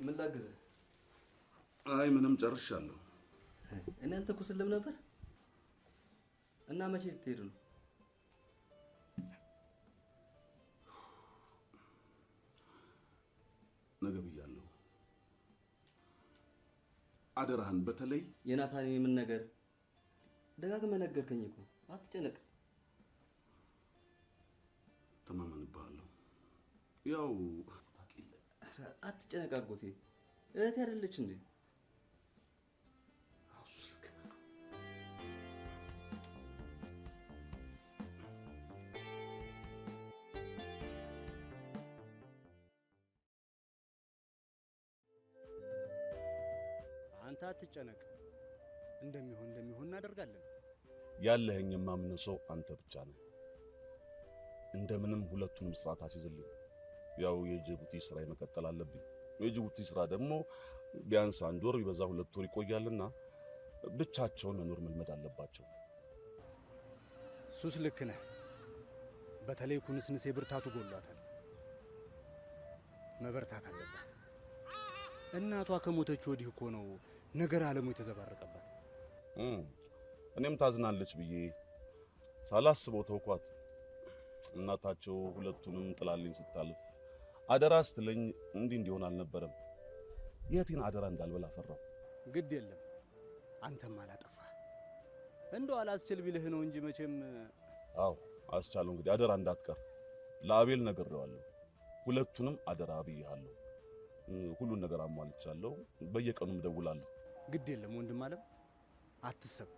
ምን ላግዝ? አይ ምንም ጨርሻለሁ። እኔ አልተኩስልም ነበር እና መቼ ልትሄዱ ነው? ነገ ብያለሁ። አደራህን በተለይ የናታን ምን ነገር ደጋግመህ ነገርከኝ እኮ። አትጨነቅ። ተማመንብሃለሁ። ያው አትጨነቅ አጎቴ። እህቴ አይደለች እንዴ? አንተ አትጨነቅ። እንደሚሆን እናደርጋለን። ያለህኝ የማምነው ሰው አንተ ብቻ ነህ። እንደምንም ሁለቱንም ስራ ታስይዝልኝ። ያው የጅቡቲ ስራ መቀጠል አለብኝ። የጅቡቲ ስራ ደግሞ ቢያንስ 1 ወር ቢበዛ 2 ወር ይቆያልና ብቻቸውን መኖር መልመድ አለባቸው። ሱስ ልክ ነህ። በተለይ ኩንስንሴ ብርታቱ ጎሏታል። መበርታት አለባት። እናቷ ከሞተች ወዲህ እኮ ነው ነገር ዓለሙ የተዘባረቀባት። እኔም ታዝናለች ብዬ ሳላስበው ተውኳት። እናታቸው ሁለቱንም ጥላልኝ ስታልፍ አደራ ስትለኝ እንዲሆን አልነበረም። የቴን አደራ እንዳልበላ ፈራው። ግድ የለም አንተም አላጠፋ። እንደው አላስችል ቢልህ ነው እንጂ መቼም። አዎ አስቻለው። እንግዲህ አደራ እንዳትቀር ለአቤል ነግሬዋለሁ። ሁለቱንም አደራ ብዬሃለሁ። ሁሉን ነገር አሟልቻለሁ። በየቀኑም ደውላለሁ። ግድ የለም ወንድም አለም አትሰብ።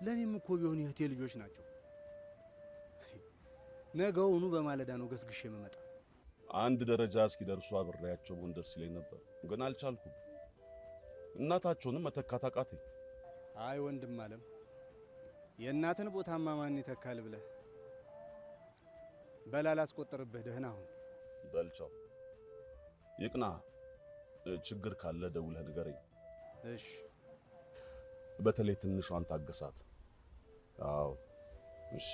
ለኔም እኮ ቢሆን የእህቴ ልጆች ናቸው። ነገውኑ በማለዳ ነው ገስግሼ መመጣ። አንድ ደረጃ እስኪደርሱ አብሬያቸው ብሆን ደስ ይለኝ ነበር፣ ግን አልቻልኩም። እናታቸውንም መተካት አቃተኝ። አይ ወንድም አለም የእናትን ቦታማ ማን ይተካል ብለህ በላል አስቆጥርብህ። ደህና ሁን። በልቻው ይቅና። ችግር ካለ ደውለህ ንገረኝ። እሺ። በተለይ ትንሿን ታገሳት። አዎ እሺ።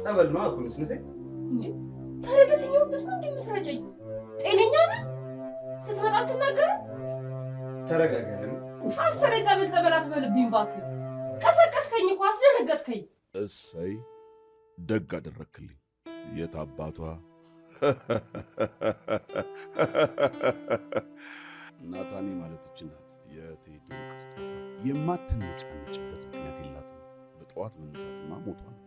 ጸበል ነው ኩንስንሴ። እንዴ ታዲያ በትኛውበት ነው እንደምትረጨኝ? ጤነኛ ነህ? ስትመጣ አትናገርም? ተረጋጋለም። አሰረ ጸበል አትበልብኝ እባክህ። ቀሰቀስከኝ እኮ አስደነገጥከኝ። እሰይ ደግ አደረክልኝ። የት አባቷ ናታኒ ማለት እቺ ናት። የቴዲ ቅስቷ የማትነጫነጭበት ምክንያት የላትም። በጠዋት መነሳትማ ሞቷ ነው።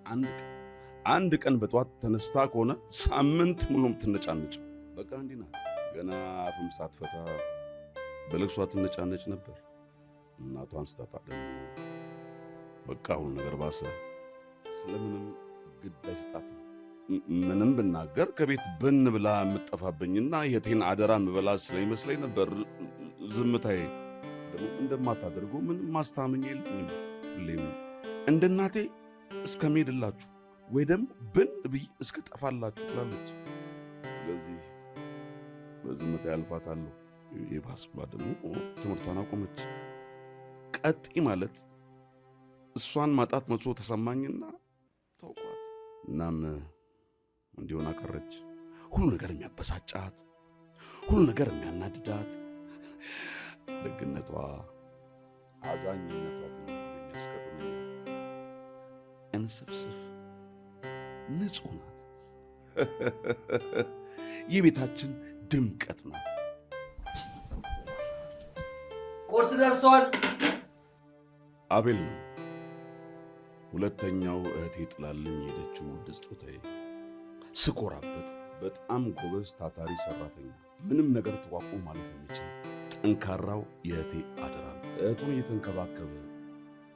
አንድ ቀን በጠዋት ተነስታ ከሆነ ሳምንት ሙሉ የምትነጫነጭ በቃ እንዲህ ናት። ገና አፍም ሳትፈታ በልቅሷ ትነጫነጭ ነበር። እናቷን ስታጣ ደግሞ በቃ ሁሉ ነገር ባሰ። ስለምንም ግድ አይሰጣትም። ምንም ብናገር ከቤት ብን ብላ የምጠፋብኝና የቴን አደራ ምበላ ስለሚመስለኝ ነበር ዝምታዬ። ደግሞ እንደማታደርገው ምንም ማስተማመኛ የለኝም። ሁሌም እንደ እናቴ እስከምሄድላችሁ ወይ ደግሞ ብን ብዬ እስከ ጠፋላችሁ ትላለች። ስለዚህ በዝምታ ያልፋታለሁ። የባስ ብላ ደግሞ ትምህርቷን አቆመች። ቀጤ ማለት እሷን ማጣት መስሎ ተሰማኝና ተውኳት። እናም እንዲሆን አቀረች። ሁሉ ነገር የሚያበሳጫት፣ ሁሉ ነገር የሚያናድዳት፣ ደግነቷ፣ አዛኝነቷ ግን የሚያስገርመኝ እንስፍስፍ ንጹህ ናት። የቤታችን ድምቀት ናት። ቁርስ ደርሷል። አቤል ነው ሁለተኛው እህቴ ጥላልኝ የሄደችው ውድ ስጦታዬ። ስኮራበት በጣም ጎበዝ ታታሪ ሰራተኛ፣ ምንም ነገር ተቋቁሞ ማለት የሚችል ጠንካራው የእህቴ አደራ ነው። እህቱን እየተንከባከበ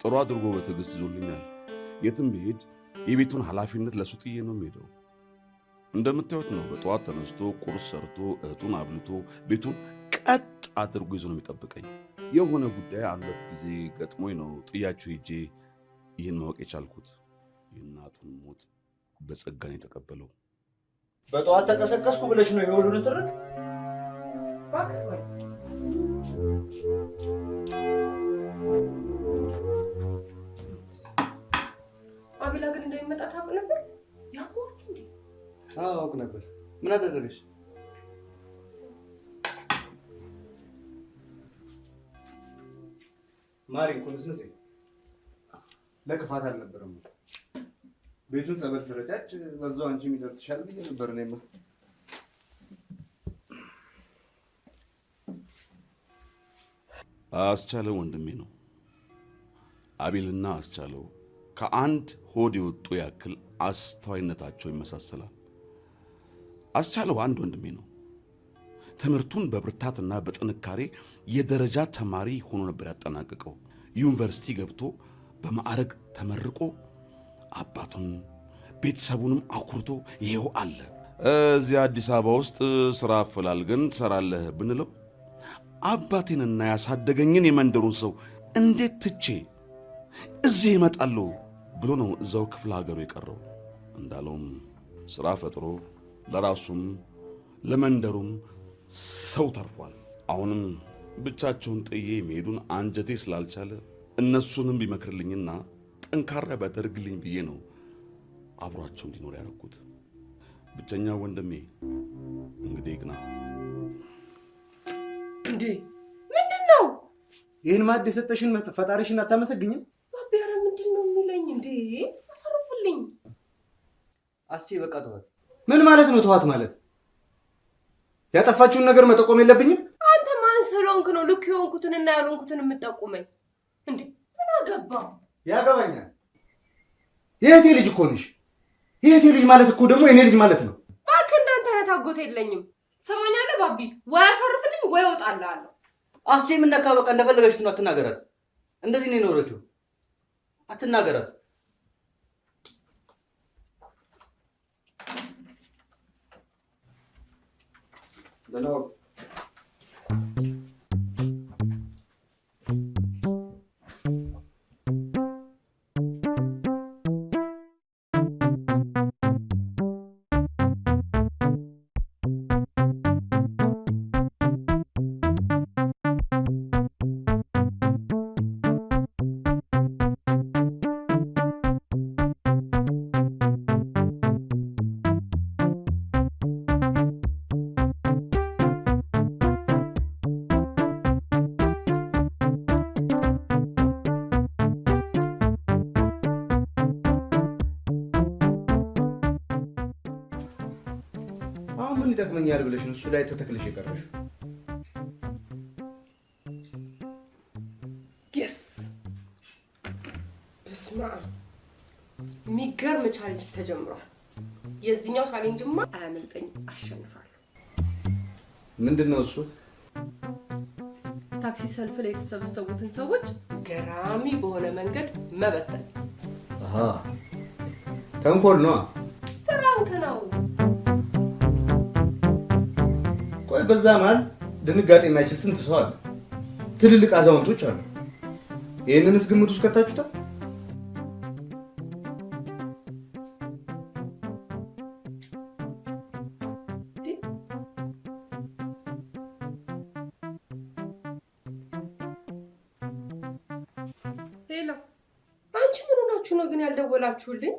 ጥሩ አድርጎ በትዕግስት ይዞልኛል። የትም ብሄድ የቤቱን ኃላፊነት ለሱ ጥዬ ነው የምሄደው። እንደምታዩት ነው። በጠዋት ተነስቶ ቁርስ ሰርቶ እህቱን አብልቶ ቤቱን ቀጥ አድርጎ ይዞ ነው የሚጠብቀኝ። የሆነ ጉዳይ አንድ ጊዜ ገጥሞኝ ነው ጥያቸው ሄጄ ይህን ማወቅ የቻልኩት። የእናቱን ሞት በጸጋ ነው የተቀበለው። በጠዋት ተቀሰቀስኩ ብለሽ ነው ይሄ ሁሉ ንትርክ? እባክህ አቤላ ግን እንደሚመጣ ታውቅ ነበር? ያውቁ እንዴ? አውቅ ነበር። ምን አደረገሽ? ማሪ ኮንስንስ ለክፋት አልነበረም። ቤቱን ጸበል ስረጫጭ በዛው አንቺ የሚደርስሻል ብዬ ነበር እኔማ። አስቻለው ወንድሜ ነው። አቤልና አስቻለው ከአንድ ሆድ የወጡ ያክል አስተዋይነታቸው ይመሳሰላል። አስቻለው አንድ ወንድሜ ነው። ትምህርቱን በብርታትና በጥንካሬ የደረጃ ተማሪ ሆኖ ነበር ያጠናቀቀው። ዩኒቨርሲቲ ገብቶ በማዕረግ ተመርቆ አባቱን ቤተሰቡንም አኩርቶ ይሄው አለ። እዚህ አዲስ አበባ ውስጥ ስራ አፈላልገን ትሰራለህ ብንለው አባቴንና ያሳደገኝን የመንደሩን ሰው እንዴት ትቼ እዚህ ይመጣለሁ ብሎ ነው እዛው ክፍለ ሀገሩ የቀረው። እንዳለውም ስራ ፈጥሮ ለራሱም ለመንደሩም ሰው ተርፏል። አሁንም ብቻቸውን ጥዬ መሄዱን አንጀቴ ስላልቻለ እነሱንም ቢመክርልኝና ጠንካራ ቢያደርግልኝ ብዬ ነው አብሯቸው እንዲኖር ያደረኩት። ብቸኛ ወንድሜ እንግዲህ ግና እንዴ ምንድነው? ይህን ማዕድ የሰጠሽን ፈጣሪሽን አታመሰግኝም? አቢያረ ምንድነው የሚለኝ እንዴ? አሳርፉልኝ። አስቼ በቃ ተዋት። ምን ማለት ነው ተዋት ማለት? ያጠፋችሁን ነገር መጠቆም የለብኝም? አንተ ማን ስለሆንክ ነው ልክ የሆንኩትንና ያልሆንኩትን የምጠቁመኝ? እንዴ ምን አገባ? ያገባኛል። የእህቴ ልጅ እኮ ነሽ። የእህቴ ልጅ ማለት እኮ ደግሞ የኔ ልጅ ማለት ነው። እባክህ እንዳንተ አይነት አጎት የለኝም። ሰማኛለህ ባቢ? ወይ አሳርፍልኝ ወይ እወጣልሃለሁ። አስቼ ምን ነካ? በቃ እንደፈለገች ነው። አትናገራት። እንደዚህ ነው የኖረችው። አትናገራት። ለናው ምን ይጠቅመኛል ብለሽ ነው እሱ ላይ ተተክለሽ የቀረሽው? የስ በስመ አብ የሚገርም ቻሌንጅ ተጀምሯል። የዚህኛው ቻሌንጅማ አያመልጠኝ፣ አሸንፋለሁ። ምንድነው እሱ? ታክሲ ሰልፍ ላይ የተሰበሰቡትን ሰዎች ገራሚ በሆነ መንገድ መበተን። አሃ ተንኮል ነው። ፍራንክ ነው። ቆይ በዛ መሀል ድንጋጤ የማይችል ስንት ሰው አለ? ትልልቅ አዛውንቶች አሉ። ይሄንንስ ግምት ውስጥ ከታችሁታል? ሄሎ፣ አንቺ ምን ሆናችሁ ነው ግን ያልደወላችሁልኝ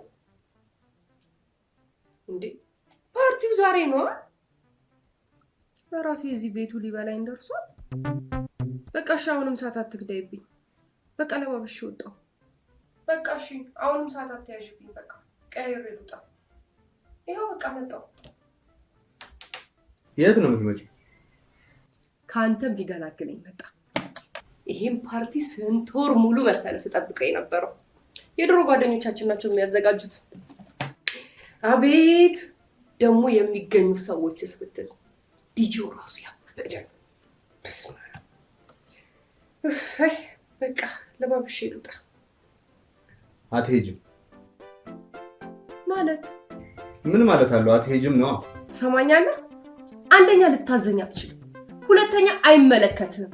እንዴ? ፓርቲው ዛሬ ነው። በራሴ እዚህ ቤቱ ሊበላኝ ደርሷል። በቃ እሺ፣ አሁንም ሰዓት አትግዳይብኝ። በቃ ለባብሽ ወጣው። በቃ እሺ፣ አሁንም ሰዓት አትያዥብኝ። በቃ ቀይሬ ልውጣ። ይኸው በቃ መጣሁ። የት ነው የምትመጪው? ከአንተም ሊገላግለኝ መጣ። ይሄን ፓርቲ ስንት ወር ሙሉ መሰለ ስጠብቀው የነበረው። የድሮ ጓደኞቻችን ናቸው የሚያዘጋጁት። አቤት ደግሞ የሚገኙ ሰዎችስ ብትል ዲጂው ራሱ ያበደ። በስመ አብ። በቃ ለባብሼ ልውጣ። አትሄጂም ማለት ምን ማለት አለው? አትሄጂም ነው? ትሰማኛለህ? አንደኛ ልታዘኝ አትችልም፣ ሁለተኛ አይመለከትህም።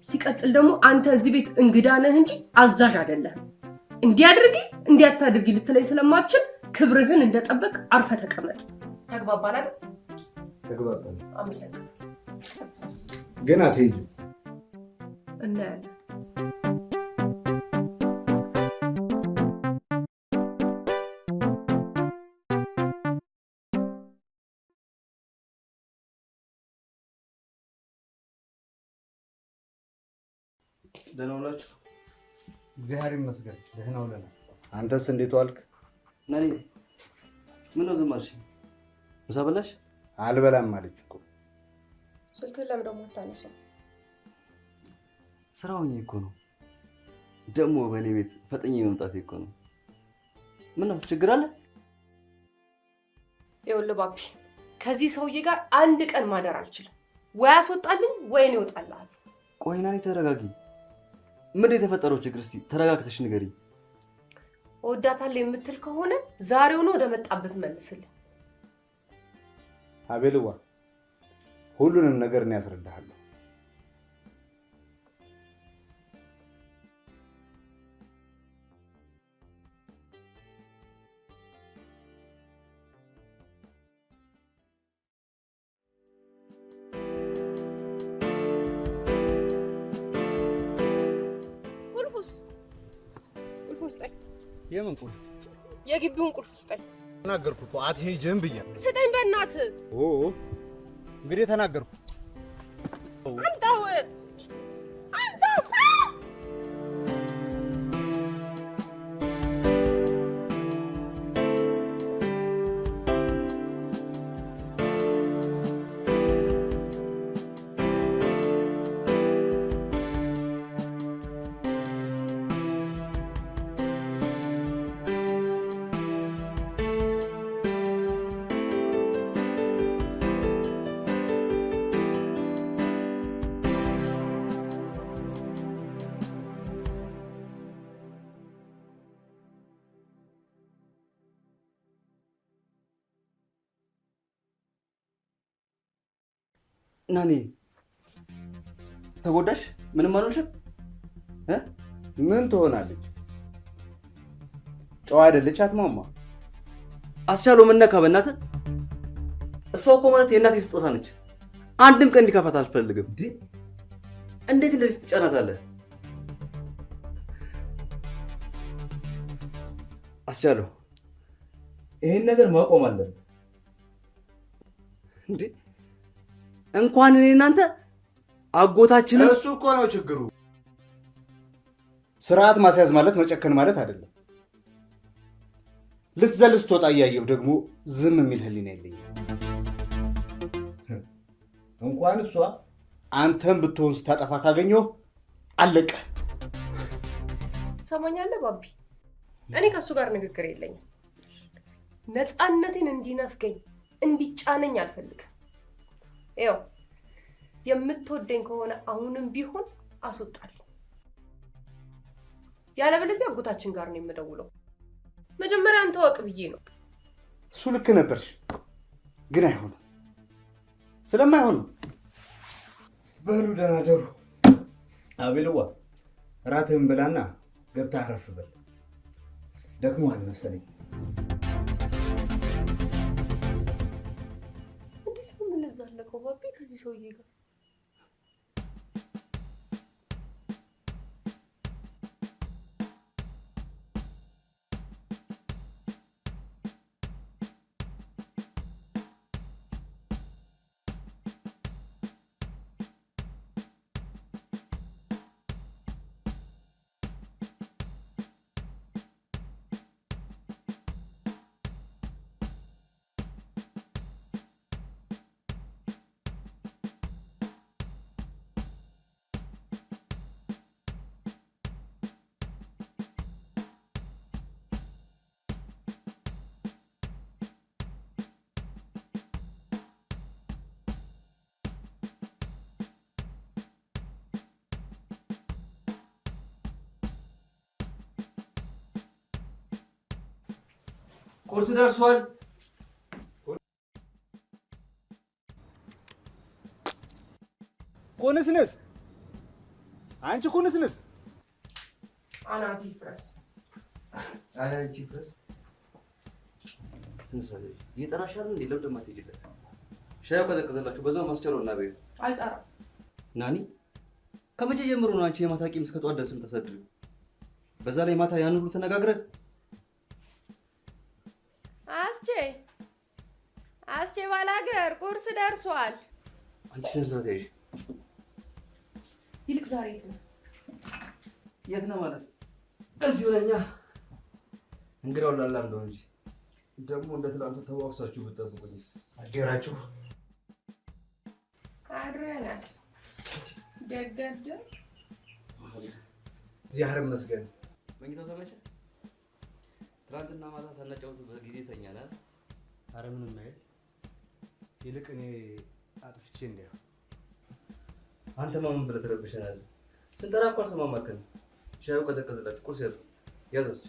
ሲቀጥል ደግሞ አንተ እዚህ ቤት እንግዳ ነህ እንጂ አዛዥ አይደለህም። እንዲያድርጊ እንዲያታድርጊ ልትለኝ ስለማትችል ክብርህን እንደጠበቅ አርፈ ተቀመጥ። ተግባባን አይደል? ተግባባን። አመሰግናለሁ። ግን አትሄጂም። እናያለን። ደህና ውላችሁ? እግዚአብሔር ይመስገን ደህና ውለናል። አንተስ እንዴት ዋልክ? ናኒ ምን ነው ዝም አልሽ? ምሳ በላሽ? አልበላም አለች እኮ። ስልክህን ለምን ደግሞ አታነሳው? ስራውኝ እኮ ነው። ደግሞ በእኔ ቤት ፈጠኝ መምጣቴ እኮ ነው። ምን ነው ችግር አለ? ይኸውልህ ባቢ፣ ከዚህ ሰውዬ ጋር አንድ ቀን ማደር አልችልም። ወይ አስወጣልኝ ወይ እኔ እወጣልሃለሁ። ቆይ ናኒ ተረጋጊ። ምንድን የተፈጠረው ችግር? እስቲ ተረጋግተሽ ንገሪኝ። እወዳታለሁ የምትል ከሆነ ዛሬውኑ ወደ መጣበት መልስልኝ። አቤልዋ ሁሉንም ነገር እኔ ያስረዳሃለሁ። ቁልፉን ስጠኝ። የምን ቁልፍ? የግቢውን ቁልፍ ስጠኝ። ተናገርኩ እኮ አትሄጂም ብዬ። ስጠኝ በእናትህ። እንግዲህ ተናገርኩ። አምጣው አምጣው። ናኒ ተጎዳሽ? ምንም አልሆንሽም? ምን ትሆናለች? ጨዋ አይደለች አትማማ። አስቻለው ምን ነካ? በእናትህ እሷ እኮ ማለት የእናቴ ስጦታ ነች። አንድም ቀን እንዲከፋት አልፈልግም። እንዴት እንደዚህ ትጫናታለህ? አስቻለው ይሄን ነገር ማቆም አለብን። እንዴ እንኳን እኔ እናንተ አጎታችንን እሱ እኮ ነው ችግሩ። ስርዓት ማስያዝ ማለት መጨከን ማለት አይደለም። ልትዘል ስትወጣ እያየሁ ደግሞ ዝም የሚል ህሊና የለኝም። እንኳን እሷ አንተም ብትሆን ስታጠፋ ካገኘሁ አለቀ። ትሰማኛለህ ባቢ? እኔ ከእሱ ጋር ንግግር የለኝም። ነፃነቴን እንዲነፍገኝ እንዲጫነኝ አልፈልግም። ይኸው የምትወደኝ ከሆነ አሁንም ቢሆን አስወጣልኝ። ያለበለዚያ አጎታችን ጋር ነው የምደውለው። መጀመሪያ አንተ ወቅ ብዬ ነው። እሱ ልክ ነበርሽ፣ ግን አይሆንም። ስለማይሆን በሉ ደህና ደሩ። አቤልዋ እራትህን ብላና ገብተህ አረፍ በል። ደክሞሃል መሰለኝ። እንዴት ነው የምንዛለቀው ባቢ ከዚህ ሰውዬ ጋር? ቁርስ ደርሷል። ኩንስንስ አንቺ ኩንስንስ አናቲ ፍረስ አናቲ ፍረስ ስንሰለ ይጠራሻል እንዴ? ለብደማት ይጅለት ሻዩ ቀዘቀዘላችሁ በዛው ማስቸሮ እና በይ አልጠራም። ናኒ ከመቼ ጀምሮ ነው አንቺ የማታ ቂም እስከ ጠዋት ድረስ ተሰድሪ? በዛ ላይ ማታ ያን ሁሉ ተነጋግረን አስቼ ባላገር ቁርስ ደርሷል። አንቺ ስንሰት ያይሽ ይልቅ ዛሬ የት ነው? የት ነው ማለት እዚሁ ነኛ። እንግዲያው ላላ እንደው እንጂ ደግሞ እንደ ትላንቱ ተዋክሳችሁ ብትጠብቁኝስ? አደራችሁ አድረናል። ደገደ እግዚአብሔር ይመስገን። መኝታው ተመቸ? ትላንትና ማታ ሳናጫውት በጊዜ ተኛናል። አረ ምንም አይደል። ይልቅ እኔ አጥፍቼ እንዲያ አንተ ማምን ብለህ ተረብሸናል። ስንጠራ እኮ አልሰማማከን። ሻዩ ቀዘቀዘላችሁ ቁርስ ያዛች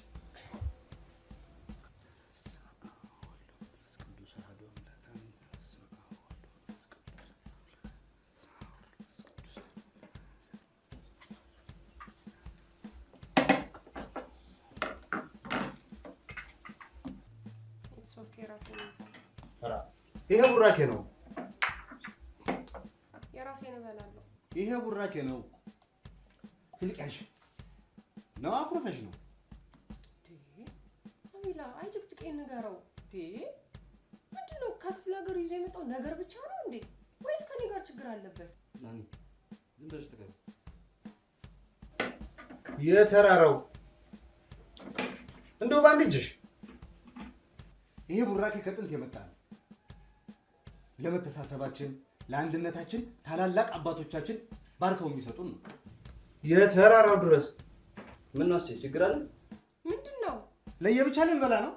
ይሄ ቡራኬ ነው። የራሴን እበላለሁ። ይሄ ቡራኬ ነው። ይልቅሽ ነው አኩርፈሽ ነው። አሚላ አይጭቅጭቄን ንገረው። ምንድነው ከክፍለ ሀገር ይዞ የመጣው ነገር ብቻ ነው እንዴ? ወይስ ከኔ ጋር ችግር አለበት? ናኒ ዝም ብለሽ ተቀበል። የተራራው እንደው ባንድ እጅሽ ይሄ ቡራኬ ከጥንት የመጣ ነው። ለመተሳሰባችን ለአንድነታችን ታላላቅ አባቶቻችን ባርከው የሚሰጡን ነው። የተራራው ድረስ ምን ነው ችግር አለ? ምንድነው? ለየብቻ ልንበላ ነው?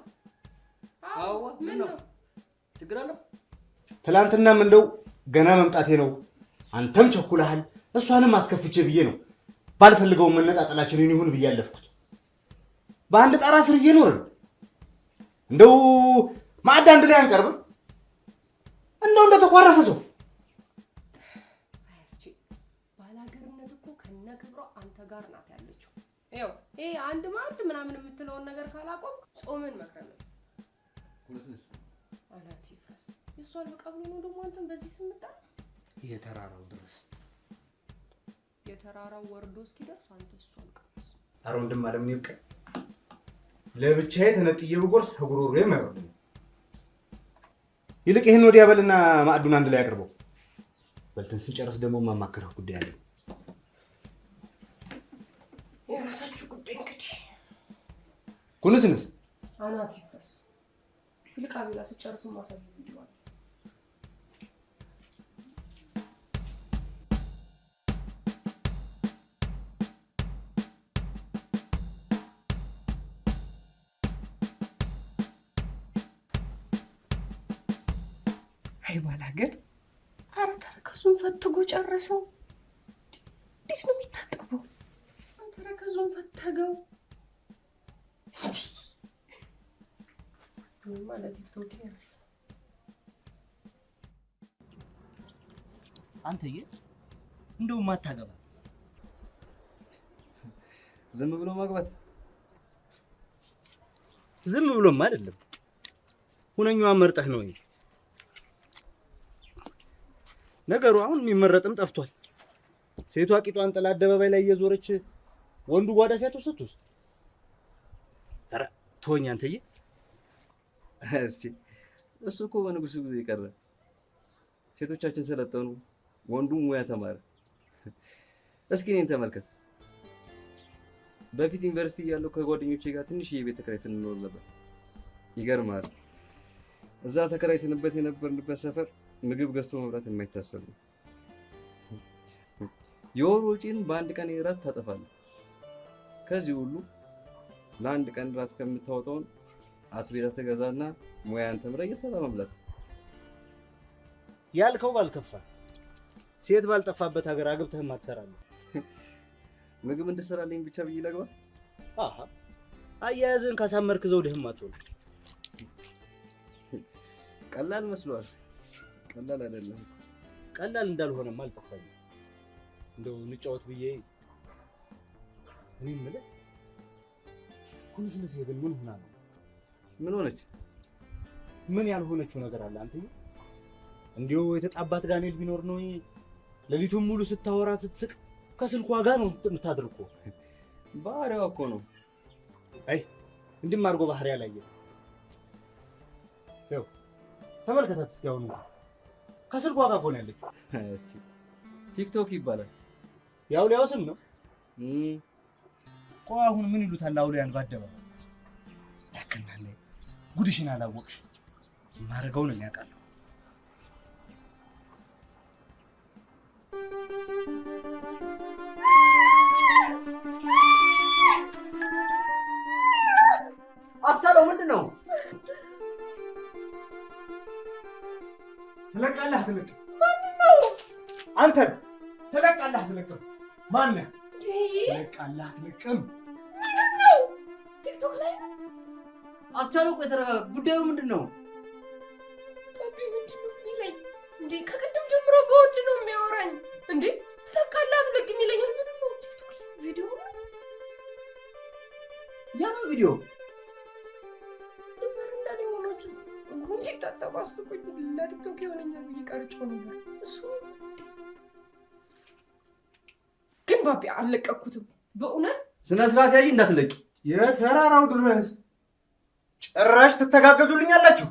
አዎ ምን ነው ችግር አለ? ትላንትናም እንደው ገና መምጣቴ ነው አንተም ቸኩለሃል እሷንም አስከፍቼ ብዬ ነው ባልፈልገው መነጣጠላችንን ይሁን ብዬ ያለፍኩት። በአንድ ጣራ ስር እየኖርን እንደው ማዕድ አንድ ላይ አንቀርብም? እንደው እንደተኳረፈ ሰው አያስቺ ባላገርነት እኮ ከነ ክብሯ አንተ ጋር ናት ያለችው። ይኸው ይሄ አንድ ማዕድ ምናምን የምትለውን ነገር ካላቆም ጾምን መክረም ነው። ሁለትስ አናቲ ፍረስ የሷል በቃ ብሎ ነው ደግሞ አንተም በዚህ ስምጣ የተራራው ድረስ የተራራው ወርዶ እስኪደርስ አንተ እሷን ቀስ አረ ወንድም አለም ነው ይብቀ ለብቻዬ ተነጥዬ ብጎርስ ህጉሮሮ የማይወርድ ይልቅ ይሄን ወዲያ በልና ማዕዱን አንድ ላይ አቅርበው። በልተን ስንጨርስ ደግሞ ማማከረው ጉዳይ አለ። የራሳችሁ ጉዳይ እንግዲህ ኩንስንስ አናቲ ፍረስ ይልቅ አቢላ ስጨርስ ማሳየው ቪዲዮ አለ። አይ ባላገር ኧረ ተረከዙን ፈትጎ ጨረሰው። እንዴት ነው የሚታጠበው? ተረከዙን ፈተገው ማለት ቲክቶክ ያለ አንተዬ እንደው ማታገባ ዝም ብሎ ማግባት ዝም ብሎም አይደለም ሁነኛዋ መርጠህ ነው። ነገሩ አሁን የሚመረጥም ጠፍቷል። ሴቷ ቂጧን ጥላ አደባባይ ላይ እየዞረች ወንዱ ጓዳ ሲያተውሰቱስ ኧረ ተወኝ አንተዬ። እስኪ እሱ እኮ በንጉሱ ጊዜ ይቀር። ሴቶቻችን ሰለጠኑ፣ ወንዱ ሙያ ተማረ። እስኪ እኔን ተመልከት። በፊት ዩኒቨርሲቲ ያለው ከጓደኞቼ ጋር ትንሽ የቤት ተከራይተን እንኖር ነበር። ይገርማል። እዛ ተከራይተንበት የነበርንበት ሰፈር ምግብ ገዝቶ መብላት የማይታሰብ ነው። የወር ወጪን በአንድ ቀን ራት ታጠፋለህ። ከዚህ ሁሉ ለአንድ ቀን ራት ከምታወጣውን አስቤዛ ተገዛና ሙያን ተምረህ እየሰራ መብላት። ያልከው ባልከፋ ሴት ባልጠፋበት ሀገር አግብተህ ማትሰራለህ። ምግብ እንድሰራልኝ ብቻ ብዬ ለግባ? አሃ አያያዝን ካሳመርክ ዘውድህም አትሆን። ቀላል መስሏል። ቀላል አይደለም። ቀላል እንዳልሆነም አልጠፋኝም። እንደው እንጫወት ብዬ እኔ የምልህ ኩንስንስ ግን ምን ሆና ነው? ምን ሆነች? ምን ያልሆነችው ነገር አለ አንተ? እንዲሁ የተጣባት ዳንኤል ቢኖር ነው ሌሊቱን ሙሉ ስታወራ ስትስቅ ከስልኳ ጋር ነው የምታድርቆ። ባህሪዋ እኮ ነው። አይ እንድም አድርጎ ባህሪ ያላየ ያው ተመልከታት እስኪ አሁን ከስልኳ ጋር እኮ ነው ያለችው። እስኪ ቲክቶክ ይባላል። ያው ስም ነው። ቆይ አሁን ምን ይሉታል አውሊያን ባደባባይ? ያከናለ ጉድሽን አላወቅሽ። ማረጋውን እኔ ያውቃለሁ። አስቻለው ምንድነው? ትለቃለህ አትለቅም? ማንነው? አንተ ትለቃለህ አትለቅም? ማነህ? ትለቃለህ አትለቅም? ምንድነው? ቲክቶክ ላይ አስቻለው ቆይ ተረጋጋ። ጉዳዩ ምንድነው? ባቢ ምንድነው የሚለኝ እንዴ? ከቀደም ጀምሮ በወንድ ነው የሚያወራኝ እንዴ? ትለቃለህ አትለቅም ይለኛል። ምንድነው? ቲክቶክ ላይ ቪዲዮ ነው። ያ ነው ቪዲዮ ሲታጠብ አስቆኝ ለቲክቶክ የሆነኛል ብዬ ቀርጬው ነበር። እሱ ግን ባቢ አልለቀኩትም በእውነት። ስነ ስርዓት ያዢ እንዳትለቂ። የተራራው ድረስ ጭራሽ ትተጋገዙልኛላችሁ።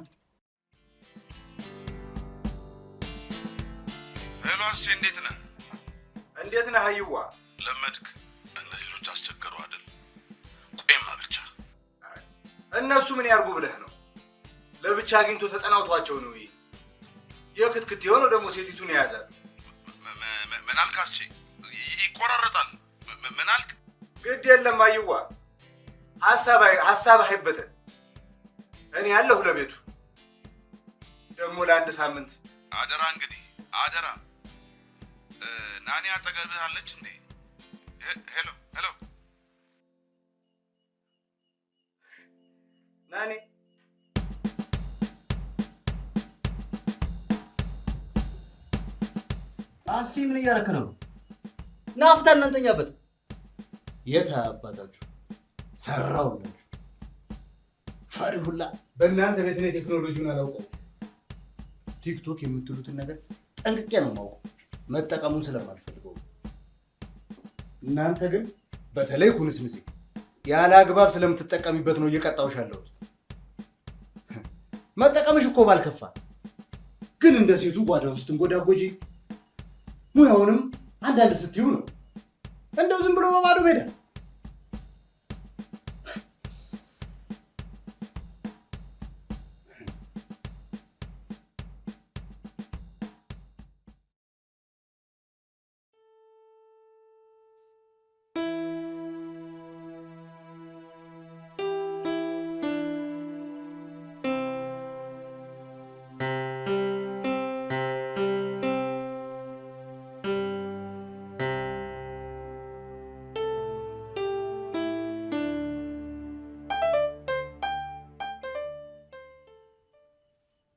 ሄሎ አስቼ፣ እንዴት ነህ? እንዴት ነህ አይዋ? ለመድክ? እነዚህ ልጆች አስቸገሩ አይደል? ቆይማ ብቻ እነሱ ምን ያርጉ ብለህ ነው? ለብቻ አግኝቶ ተጠናውቷቸው ነው። የክትክት የሆነው ደግሞ ሴቲቱን የያዛል። ምን አልክ አስቼ? ይቆራረጣል። ምን አልክ? ግድ የለም አይዋ፣ ሐሳብ አይበተን። እኔ ያለሁ ለቤቱ ደግሞ ለአንድ ሳምንት አደራ። እንግዲህ አደራ። ናኒ አጠገብህ አለች እንዴ? ሄሎ ናኒ አስቲ ምን እያደረክ ነው? ናፍታ እናንተኛበት። የት አባታችሁ ሰራውላችሁ? ፈሪ ሁላ በእናንተ ቤት ነው። ቴክኖሎጂውን አላውቀው። ቲክቶክ የምትሉትን ነገር ጠንቅቄ ነው የማውቀው፣ መጠቀሙን ስለማልፈልገው። እናንተ ግን በተለይ ኩንስንሴ ያለ አግባብ ስለምትጠቀሚበት ነው እየቀጣሁሽ ያለሁት። መጠቀምሽ እኮ ባልከፋ፣ ግን እንደ ሴቱ ጓዳ ውስጥ እንጎዳጎጂ ሙያውንም አንዳንድ ስትዩ ነው እንደው ዝም ብሎ በባዶ ሜዳ።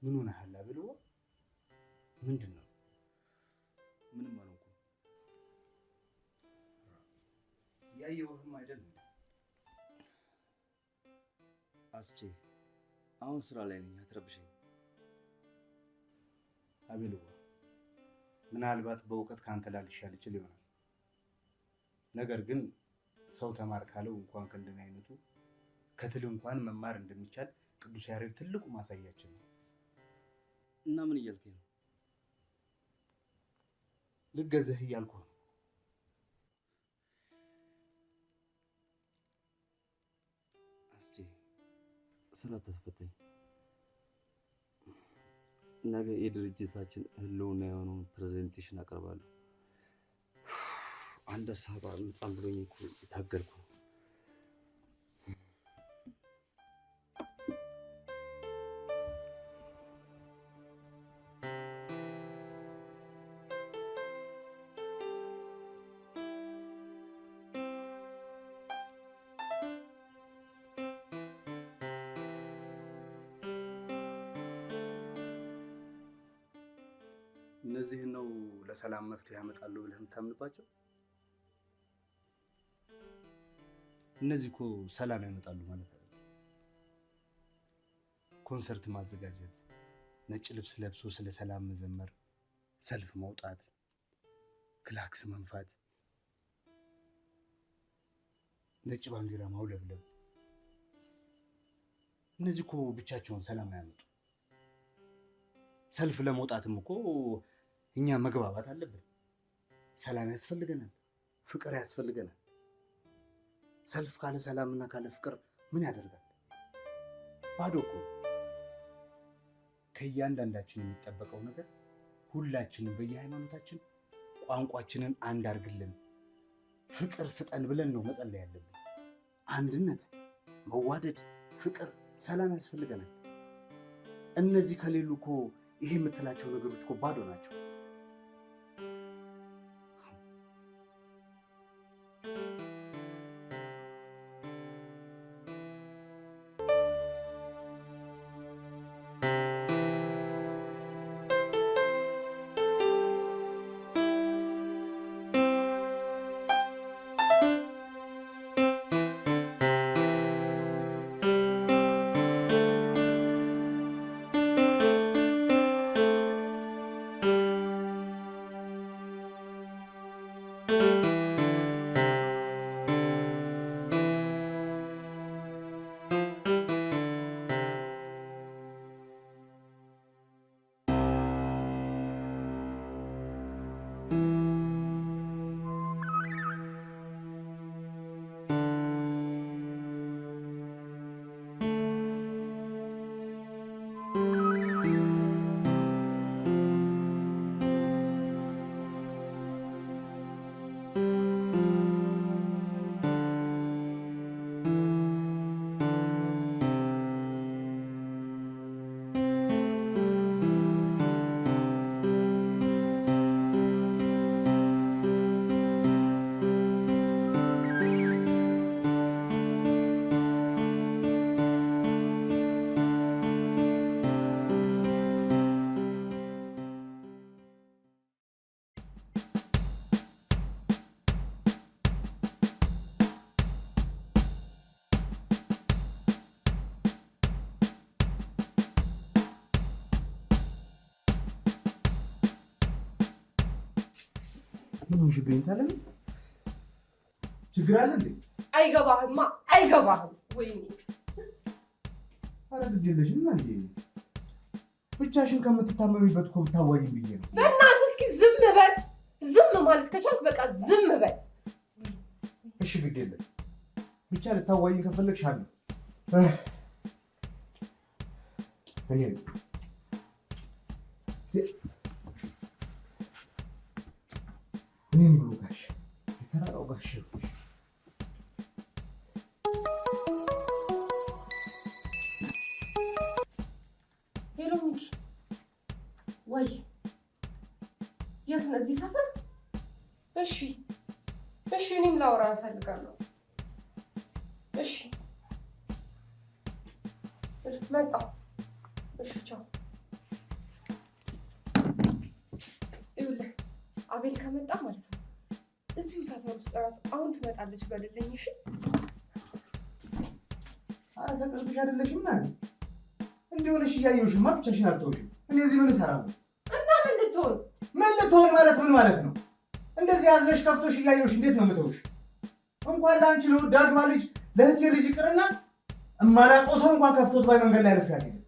ምን ሆነሃል አብልዎ? ምንድን ነው? ምንም አልሆንኩም። ያየሁህም አይደለም። አስቼ አሁን ስራ ላይ ነኝ፣ አትረብሸኝ። አብልዎ ምናልባት በእውቀት ካንተ ላልሻል ይችል ይሆናል። ነገር ግን ሰው ተማር ካለው እንኳን ከእንደኔ አይነቱ ከትል እንኳን መማር እንደሚቻል ቅዱስ ያሬድ ትልቁ ማሳያችን ነው። እና ምን እያልከኝ ነው? ልገዝህ እያልኩህ ነው። አስቼ ስራ ተስፈተኝ። ነገ የድርጅታችን ህልውና የሆነውን ፕሬዘንቴሽን አቀርባለሁ። አንድ ሀሳብ በጣም ብሎኝ እኮ የታገልኩ። እነዚህ ነው ለሰላም መፍትሄ ያመጣሉ ብለህ የምታምንባቸው? እነዚህ እኮ ሰላም ያመጣሉ ማለት አይደለም። ኮንሰርት ማዘጋጀት፣ ነጭ ልብስ ለብሶ ስለ ሰላም መዘመር፣ ሰልፍ መውጣት፣ ክላክስ መንፋት፣ ነጭ ባንዲራ ማውለብለብ፣ እነዚህ እኮ ብቻቸውን ሰላም አያመጡ። ሰልፍ ለመውጣትም እኮ እኛ መግባባት አለብን። ሰላም ያስፈልገናል፣ ፍቅር ያስፈልገናል። ሰልፍ ካለ ሰላምና ካለ ፍቅር ምን ያደርጋል? ባዶ እኮ። ከእያንዳንዳችን የሚጠበቀው ነገር ሁላችንም በየሃይማኖታችን ቋንቋችንን አንድ አድርግልን፣ ፍቅር ስጠን ብለን ነው መጸለይ ያለብን። አንድነት፣ መዋደድ፣ ፍቅር፣ ሰላም ያስፈልገናል። እነዚህ ከሌሉ እኮ ይሄ የምትላቸው ነገሮች እኮ ባዶ ናቸው። ምን ችግር ይታለም? ችግር አለ እንዴ? አይገባህማ፣ አይገባህም። ወይኔ ኧረ ግድ የለሽም እንዴ? ብቻሽን ከምትታመሚበት እኮ ብታዋሪኝ ብዬ ነው። በእናትህ እስኪ ዝም በል። ዝም ማለት ከቻልክ በቃ ዝም በል። እሺ ግድ የለም። ብቻ ልታዋሪኝ ከፈለግሽ አለ እኔ እኔም ብሎ ጋሽ የተራራው ጋሽ ሄሎ ሚኪ፣ ወይ የት ነህ? እዚህ ሰፈር? እሺ እሺ፣ እኔም ላወራ እፈልጋለሁ። እሺ መጣሁ። እሺ ቻው። ይኸውልህ አቤል ከመጣ ማለት ነው እዚሁ ሰፈር ውስጥ እራት አሁን ትመጣለች በልልኝ። እሺ ኧረ ከቅርብሽ አይደለሽም ማለት እንዲሆነሽ እያየሁሽማ ብቻሽን አልተውሽም። እኔ እዚህ ምን እሰራለሁ? እና ምን ልትሆን ማለት ምን ማለት ነው? እንደዚህ ያዝነሽ ከፍቶሽ እያየሁሽ እንዴት ነው የምተውሽ? እንኳን ለአንቺ ለወዳጇ ልጅ ለእህቴ ልጅ ይቅርና እማላውቀው ሰው እንኳን ከፍቶት ባይ መንገድ ላይ አልፌ አልሄድም።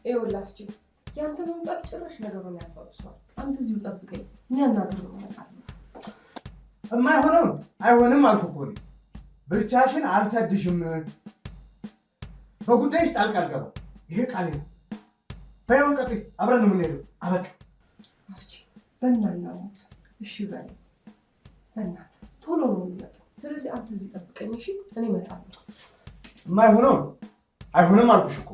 ይኸውልህ አስችል፣ ያንተ መምጣት ጭራሽ ነገሩን ያባብሰዋል። አንተ እዚሁ ጠብቀኝ፣ የሚያናግር ነው እመጣለሁ። የማይሆነው አይሆንም አልኩ እኮ እኔ። ብቻሽን አልሰድሽም። በጉዳይሽ ጣልቃ አልገባም። ይሄ ቃሌ ነው። በይውን ቀጥይ፣ አብረን ነው የምንሄደው። አበቃ። አስችል በእናትህ እሺ በለኝ፣ በእናትህ ቶሎ ነው የሚመጣው። ስለዚህ አንተ እዚህ ጠብቀኝ እሺ፣ እኔ እመጣለሁ። የማይሆነው አይሆንም አልኩሽ እኮ።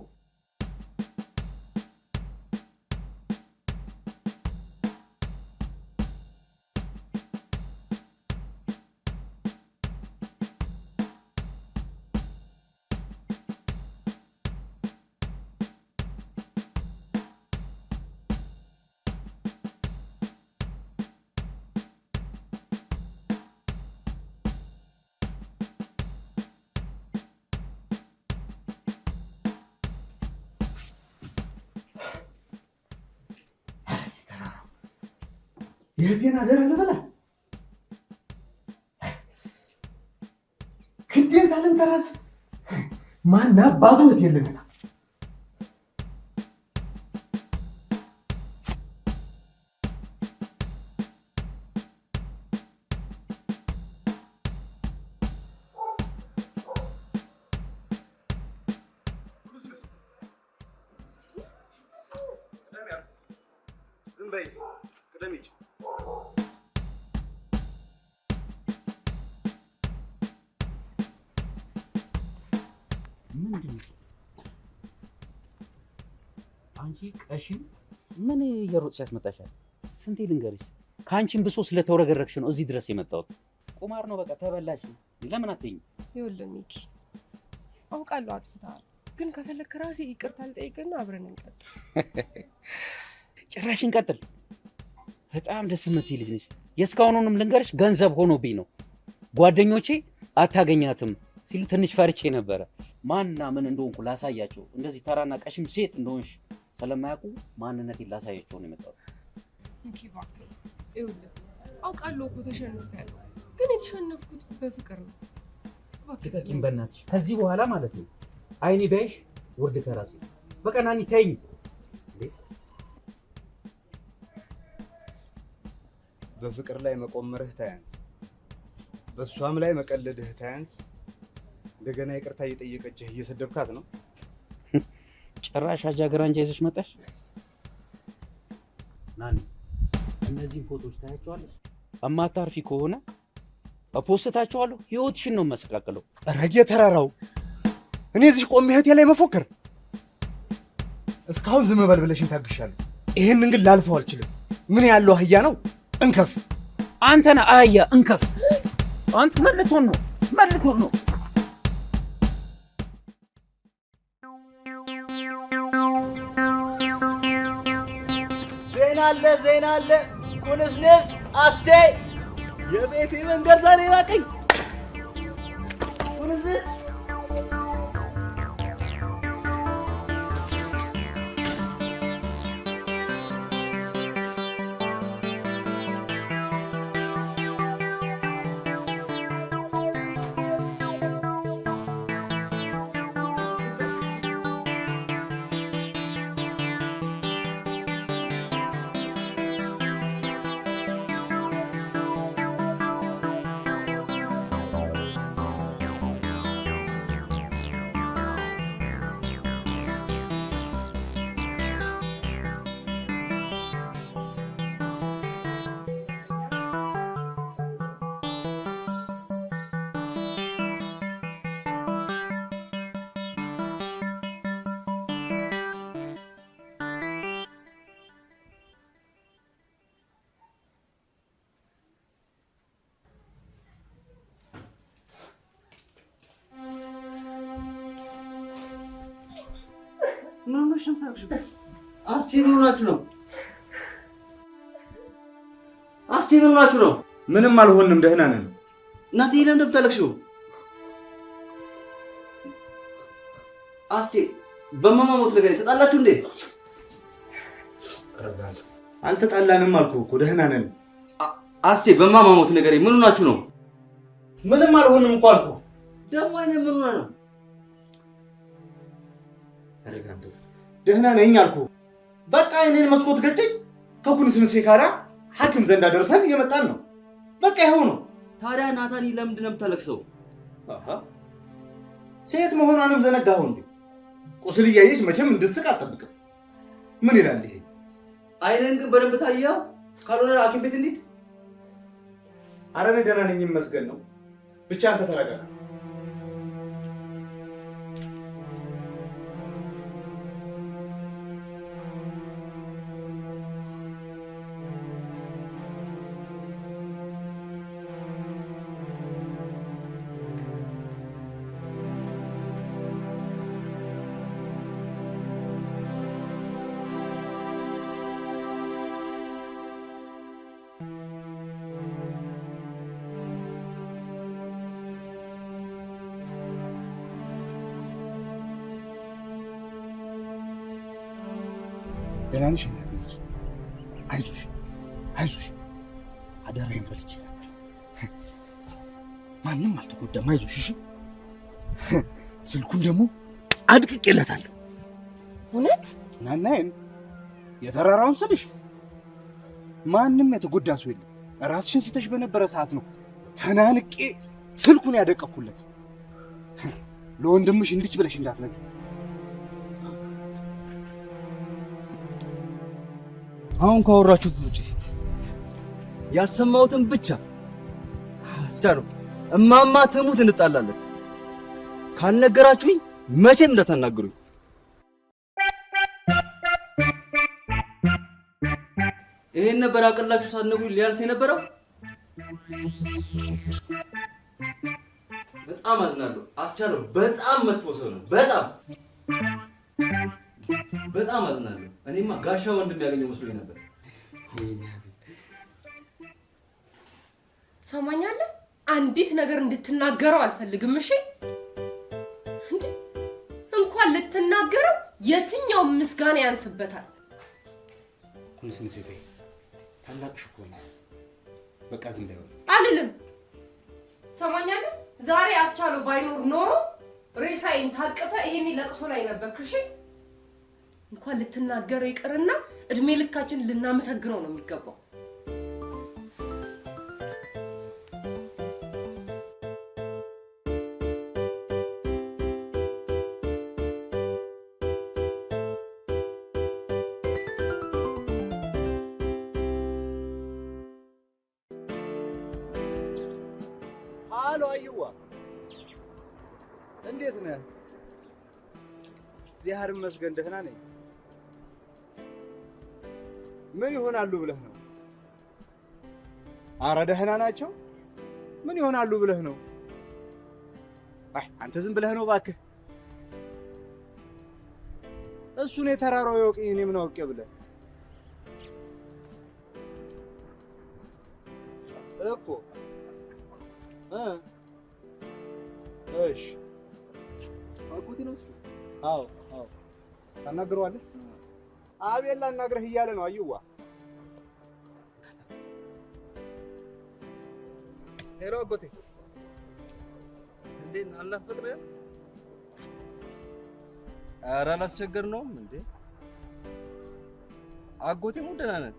የእህቴን አደራ ልበላ ክንዴን ሳልንተራስ ማን አባቱ እህቴን ልበላ? ዝም በይ ቅደም ሂጂ። ምንድን ነው አንቺ ቀሽም ምን እየሮጥሽ ያስመጣሻል? ስንቴ ልንገርሽ፣ ከአንቺም ብሶ ስለተወረገረግሽ ነው እዚህ ድረስ የመጣሁት። ቁማር ነው በቃ ተበላሽ። ለምን አትይኝ? ይኸውልህ ሚኪ፣ አውቃለሁ አጥፍተሃል፣ ግን ከፈለክ ራሴ ይቅርታ ልጠይቅና አብረን እንቀጥል። ጭራሽ እንቀጥል? በጣም ደስ የምትይ ልጅ ነሽ። የእስካሁኑንም ልንገርሽ ገንዘብ ሆኖብኝ ነው። ጓደኞቼ አታገኛትም ሲሉ ትንሽ ፈርቼ ነበረ። ማንና ምን እንደሆንኩ ላሳያቸው፣ እንደዚህ ተራና ቀሽም ሴት እንደሆንሽ ስለማያውቁ ማንነቴን ላሳያቸው ነው የመጣሁት። ሚኪ እባክህ፣ ይኸውልህ አውቃለሁ እኮ ተሸንፌያለሁ፣ ግን የተሸነፍኩት በፍቅር ነው። ልቀቂኝ በእናትሽ። ከዚህ በኋላ ማለት ነው አይኔ ቢያይሽ ውርድ ከራሴ። በቃ ናኒ ተይኝ። በፍቅር ላይ መቆመርህ ታያንስ፣ በእሷም ላይ መቀለድህ ታያንስ፣ እንደገና ይቅርታ እየጠየቀችህ እየሰደብካት ነው። ጭራሽ አጃገራንጃ ይዘሽ መጣሽ። ናኒ እነዚህን ፎቶዎች ታያቸዋለሽ። እማታርፊ ከሆነ እፖስታቸዋለሁ። ህይወትሽን ነው የማስተካከለው። ረጌ ተራራው እኔ እዚህ ቆሜ እህቴ ላይ መፎከር። እስካሁን ዝም በል ብለሽኝ ታግሻለሁ። ይሄንን ግን ላልፈው አልችልም። ምን ያለው አህያ ነው እንከፍ። አንተ ነህ አህያ እንከፍ። አንተ ምን ልትሆን ነው? ምን ልትሆን ነው? ዜና አለ ኩንስንስ አስቼ የቤቴ መንገድ ዛሬ ራቀኝ። ኩንስንስ ምን ሆነሽ ነው ታውቂው? አስቼ ምን ሆናችሁ ነው? አስቼ ምን ሆናችሁ ነው? ምንም አልሆንም፣ ደህና ነን። እናቴ ለምን እንደምታለቅሽው? አስቼ በማማሞት ነገር ተጣላችሁ እንዴ? አልተጣላንም አልኩህ እኮ ደህና ነን። አስቼ በማማሞት ነገር ምን ሆናችሁ ነው? ምንም አልሆንም እኮ አልኩህ። ደግሞ አይነ ምን ሆና ነው? አረጋንተ ደህና ነኝ አልኩህ። በቃ እኔን መስኮት ገጨኝ። ከኩንስንሴ ጋራ ሐኪም ዘንድ አደረሰን እየመጣን ነው። በቃ ይኸው ነው። ታዲያ ናታኒ ለምንድን ነው የምታለቅሰው? አሃ ሴት መሆኗንም ዘነጋኸው እንዴ? ቁስል እያየች መቼም እንድትስቅ አትጠብቅም። ምን ይላል ይሄ? አይነን ግን በደንብ ታየው። ካልሆነ ሐኪም ቤት እንሂድ። ኧረ እኔ ደህና ነኝ ይመስገን ነው። ብቻ አንተ ተረጋጋ። ደህና ነሽ? አይዞሽ አይዞሽ አደራዬን በልቼ ነበር። ማንም አልተጎዳም። አይዞሽ እሺ። ስልኩን ደግሞ አድቅቄለታለሁ። እውነት ናናዬን የተራራውን ስልሽ ማንም የተጎዳ ሰው የለም። ራስሽን ስተሽ በነበረ ሰዓት ነው ተናንቄ ስልኩን ያደቀኩለት። ለወንድምሽ እንድች ብለሽ እንዳትነግሪ። አሁን ካወራችሁት ውጪ ያልሰማሁትን ብቻ አስቻለው። እማማ ትሙት እንጣላለን። ካልነገራችሁኝ መቼም እንዳታናግሩኝ። ይሄን ነበር አቀላችሁ ሳትነግሩኝ ሊያልፍ የነበረው። በጣም አዝናለሁ አስቻለው። በጣም መጥፎ ሰው ነው። በጣም አዝናለሁ። እኔማ ጋሻ ወንድም ያገኘው መስሎኝ ነበር። ሰማኛለህ? አንዲት ነገር እንድትናገረው አልፈልግም። እሺ እንኳን ልትናገረው የትኛው ምስጋና ያንስበታል? ኩንስን ሴቴ ታላቅሽ እኮ ነው። በቃ ዝም በይው አልልም። ሰማኛለህ? ዛሬ አስቻለው ባይኖር ኖሮ ሬሳዬን ታቅፈ ይሄን ለቅሶ ላይ ነበርክ። እሺ እንኳን ልትናገረው ይቅርና እድሜ ልካችን ልናመሰግነው ነው የሚገባው። አሎ አዩዋ፣ እንዴት ነህ? እግዚአብሔር ይመስገን ደህና ነኝ። ምን ይሆናሉ ብለህ ነው? ኧረ ደህና ናቸው። ምን ይሆናሉ ብለህ ነው? አይ አንተ ዝም ብለህ ነው እባክህ። እሱን የተራራው ያውቅኝ እኔ ምን አውቄ ብለህ እኮ እሺ አጎቴ ነው እሱ። አዎ ታናግረዋለህ? አቤል ላናግረህ እያለ ነው። አዩዋ ሄሎ አጎቴ፣ እንዴት አልናፈቅንም? ኧረ አላስቸገርነውም እንዴ አጎቴ። ሙሉ ደህና ነን።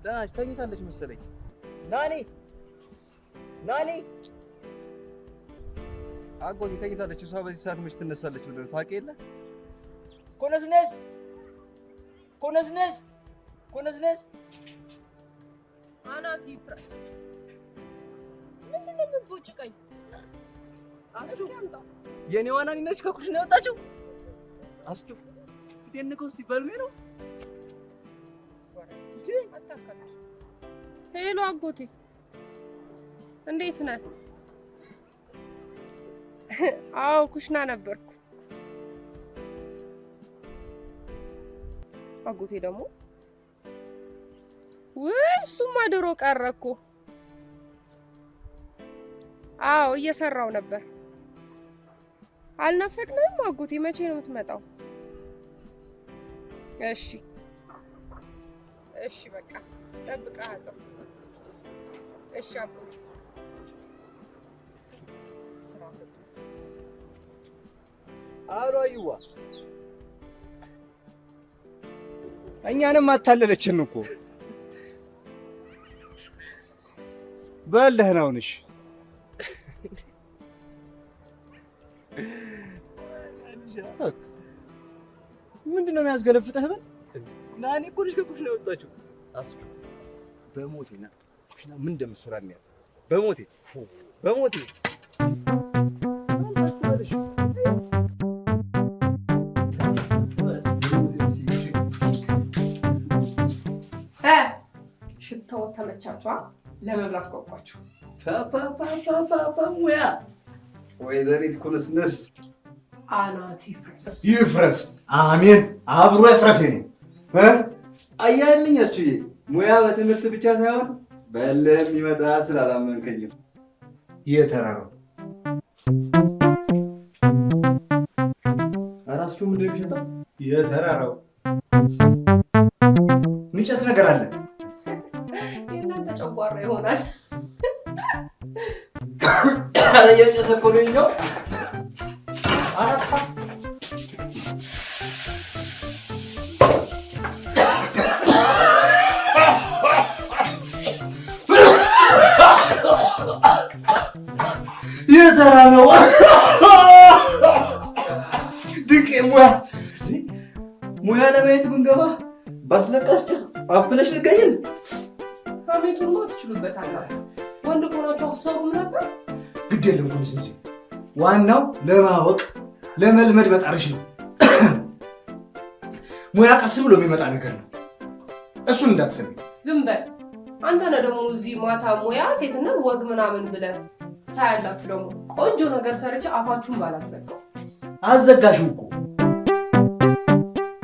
ደህና ነች፣ ተኝታለች መሰለኝ። ናኒ አጎቴ ተኝታለች። እሷ በዚህ ሰዓት መች ትነሳለች ብለህ ታውቅ የለ? ኮነዝነዝ አናቲ ፕረስ ምንድነው የምትቦጭቀኝ? አስቱ የኔዋ ናኒ ነች ከኩሽና የወጣችው። አስቱ ፊቴን ንቀው እስቲ በልሜ ነው። ሄሎ አጎቴ እንዴት ነህ? አዎ ኩሽና ነበርኩ። አጎቴ ደግሞ እሱማ ድሮ ቀረ እኮ። አዎ እየሰራው ነበር። አልናፈቅንም አጎቴ? መቼ ነው የምትመጣው? እሺ በቃ እጠብቅሃለሁ። እሺ አጎቴ አሎ አዩዋ፣ እኛንም አታለለችን እኮ። በል ደህና ሁንሽ። ምንድን ነው የሚያስገለፍጥህ? በል ናኒ እኮ ልጅ ከኩሽና የወጣችው። አስቱ በሞቴና ኩሽና ምን እንደምትሰራ ነው ያለው። በሞቴ ሽታው ተመቻችኋ? ለመብላት ጓጓችሁ? ፓፓ ሙያ ወይዘሪት ኩንስንስ አናቲ ይፍረስ። አሜን። አብሮ ይፍረስ ነው አያልኝ። አስቱዬ ሙያ በትምህርት ብቻ ሳይሆን በልህም ይመጣል ስላላመንከኝ የተራራው አራስቱ ምንድን ነው የሚሸጠው? የተራራው ሚጨስ ነገር አለ። ጨጓራ ይሆናል። አረ የጨሰ እኮ ነው። አረፋ የተራበው ድንቅ ሙያ ለማየት ብንገባ ባስለቃስ ጭስ አፍለሽ ልገኝን። ሀሜቱንማ ትችሉበታላችሁ። ወንድ ከሆናችሁ አሰሩም ነበር። ግድ የለም ኮንስንሲ፣ ዋናው ለማወቅ ለመልመድ መጣርሽ ነው። ሙያ ቀስ ብሎ የሚመጣ ነገር ነው። እሱን እንዳትሰሚ። ዝም በል አንተ ነህ ደግሞ እዚህ ማታ ሙያ ሴትነት ወግ ምናምን ብለህ ታያላችሁ። ደግሞ ቆንጆ ነገር ሰርቼ አፋችሁን ባላዘጋው። አዘጋሽው እኮ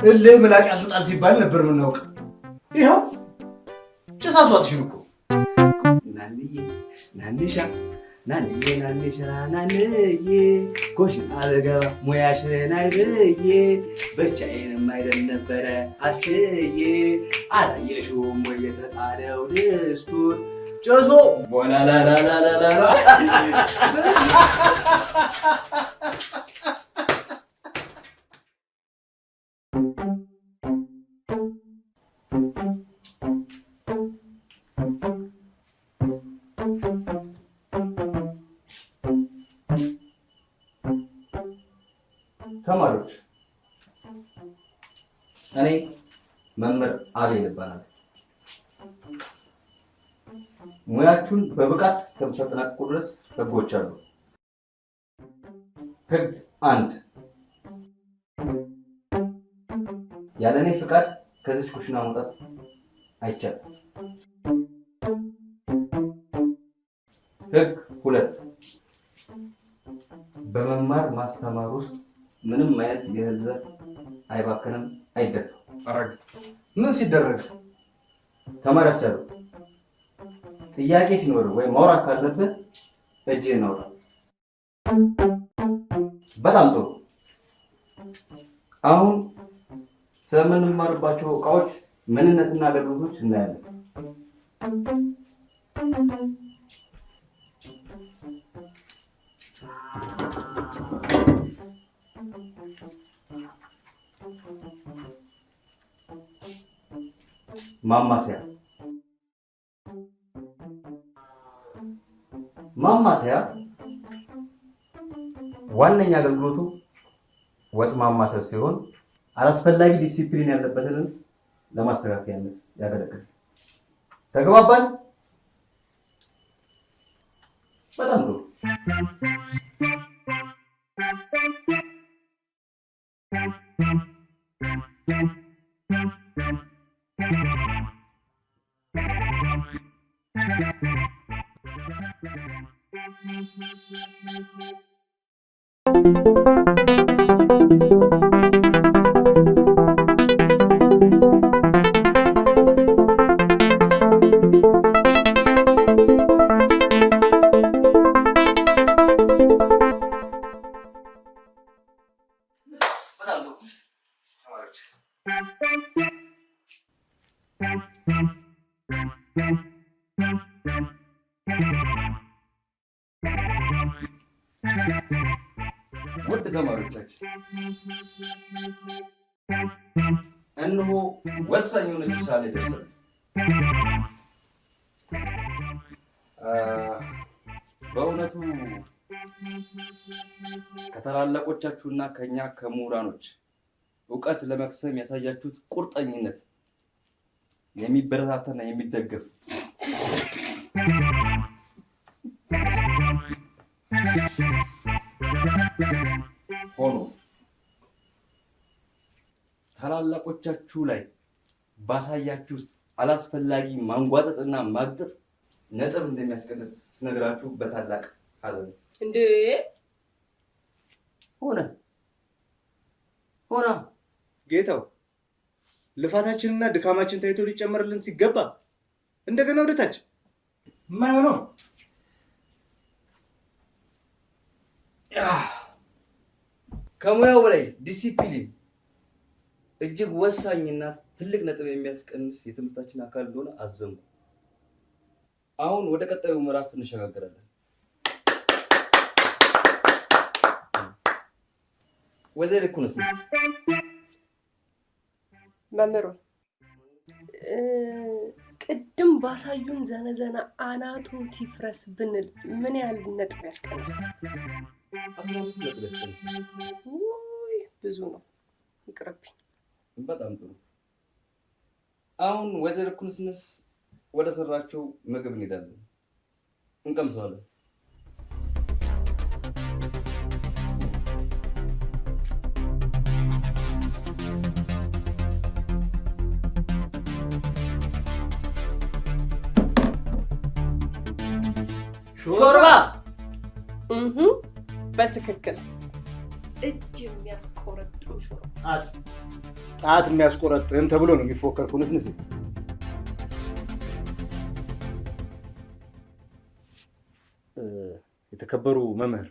እልህ ምላጭ ያስወጣል ሲባል ነበር የምናውቅ። ይኸው ጭስ አስዋጥሽን እኮ። ናንዬ ናንሻ ናንዬ ናንሻ ናንዬ ኮሽና አልገባ ሙያሽን አይብዬ ብቻዬንም አይደል ነበረ አስችዬ አላየሽውም ወይ የተጣለው ድስቱን ጭሶ ቦላላላላላላ ተማሪዎች እኔ መምህር አቤል እባላለሁ። ሙያችሁን በብቃት እስከምታጠናቅቁ ድረስ ህጎች አሉ። ህግ 1 ያለ እኔ ፍቃድ ከዚህ ኩሽና መውጣት አይቻልም። ህግ 2 በመማር ማስተማር ውስጥ ምንም አይነት የእህል ዘር አይባክንም፣ አይደፋም። አረግ ምን ሲደረግ ተማሪ አስቻለው ጥያቄ ሲኖር ወይ ማውራት ካለብህ እጅህን አውጣ። በጣም ጥሩ። አሁን ስለምንማርባቸው እቃዎች ምንነትና አገልግሎቶች እናያለን። ማማሰያ ዋነኛ አገልግሎቱ ወጥ ማማሰል ሲሆን አላስፈላጊ ዲሲፕሊን ያለበትን ለማስተካከያነት ያገለግላል። ተግባባን? በጣም ጥሩ። ውድ ተማሪዎቻችን እነሆ ወሳኝ የሆነች ሰዓት ላይ ደርሰናል። በእውነቱ ከታላላቆቻችሁና ከኛ ከምሁራኖች እውቀት ለመቅሰም ያሳያችሁት ቁርጠኝነት የሚበረታታና የሚደገፍ ሆኖ ታላላቆቻችሁ ላይ ባሳያችሁት አላስፈላጊ ማንጓጠጥና ማግጠጥ ነጥብ እንደሚያስቀንስ ስነግራችሁ በታላቅ ሐዘን እንዴ ሆና ጌታው ልፋታችንና ድካማችን ታይቶ ሊጨመርልን ሲገባ እንደገና ወደታች የማይሆነው ከሙያው በላይ ዲሲፕሊን እጅግ ወሳኝና ትልቅ ነጥብ የሚያስቀንስ የትምህርታችን አካል እንደሆነ አዘንኩ። አሁን ወደ ቀጣዩ ምዕራፍ እንሸጋገራለን። ወይዘሮ ኩንስንስ መምህሩ ቅድም ባሳዩን ዘነዘና አናቱ ቲፍረስ ብንል ምን ያህል ነጥብ ያስቀንሳል? 15 ነጥብ ያስቀንሳል። ውይ ብዙ ነው፣ ይቅርብኝ። በጣም ጥሩ። አሁን ወይዘሮ ኩንስንስ ወደ ሰራቸው ምግብ እንሄዳለን፣ እንቀምሰዋለን። ሾርባ በትክክል እጅ የሚያስቆረጥም ሾርባ። ጣት የሚያስቆረጥም ተብሎ ነው የሚፎከር። ኩንስንስ የተከበሩ መምህር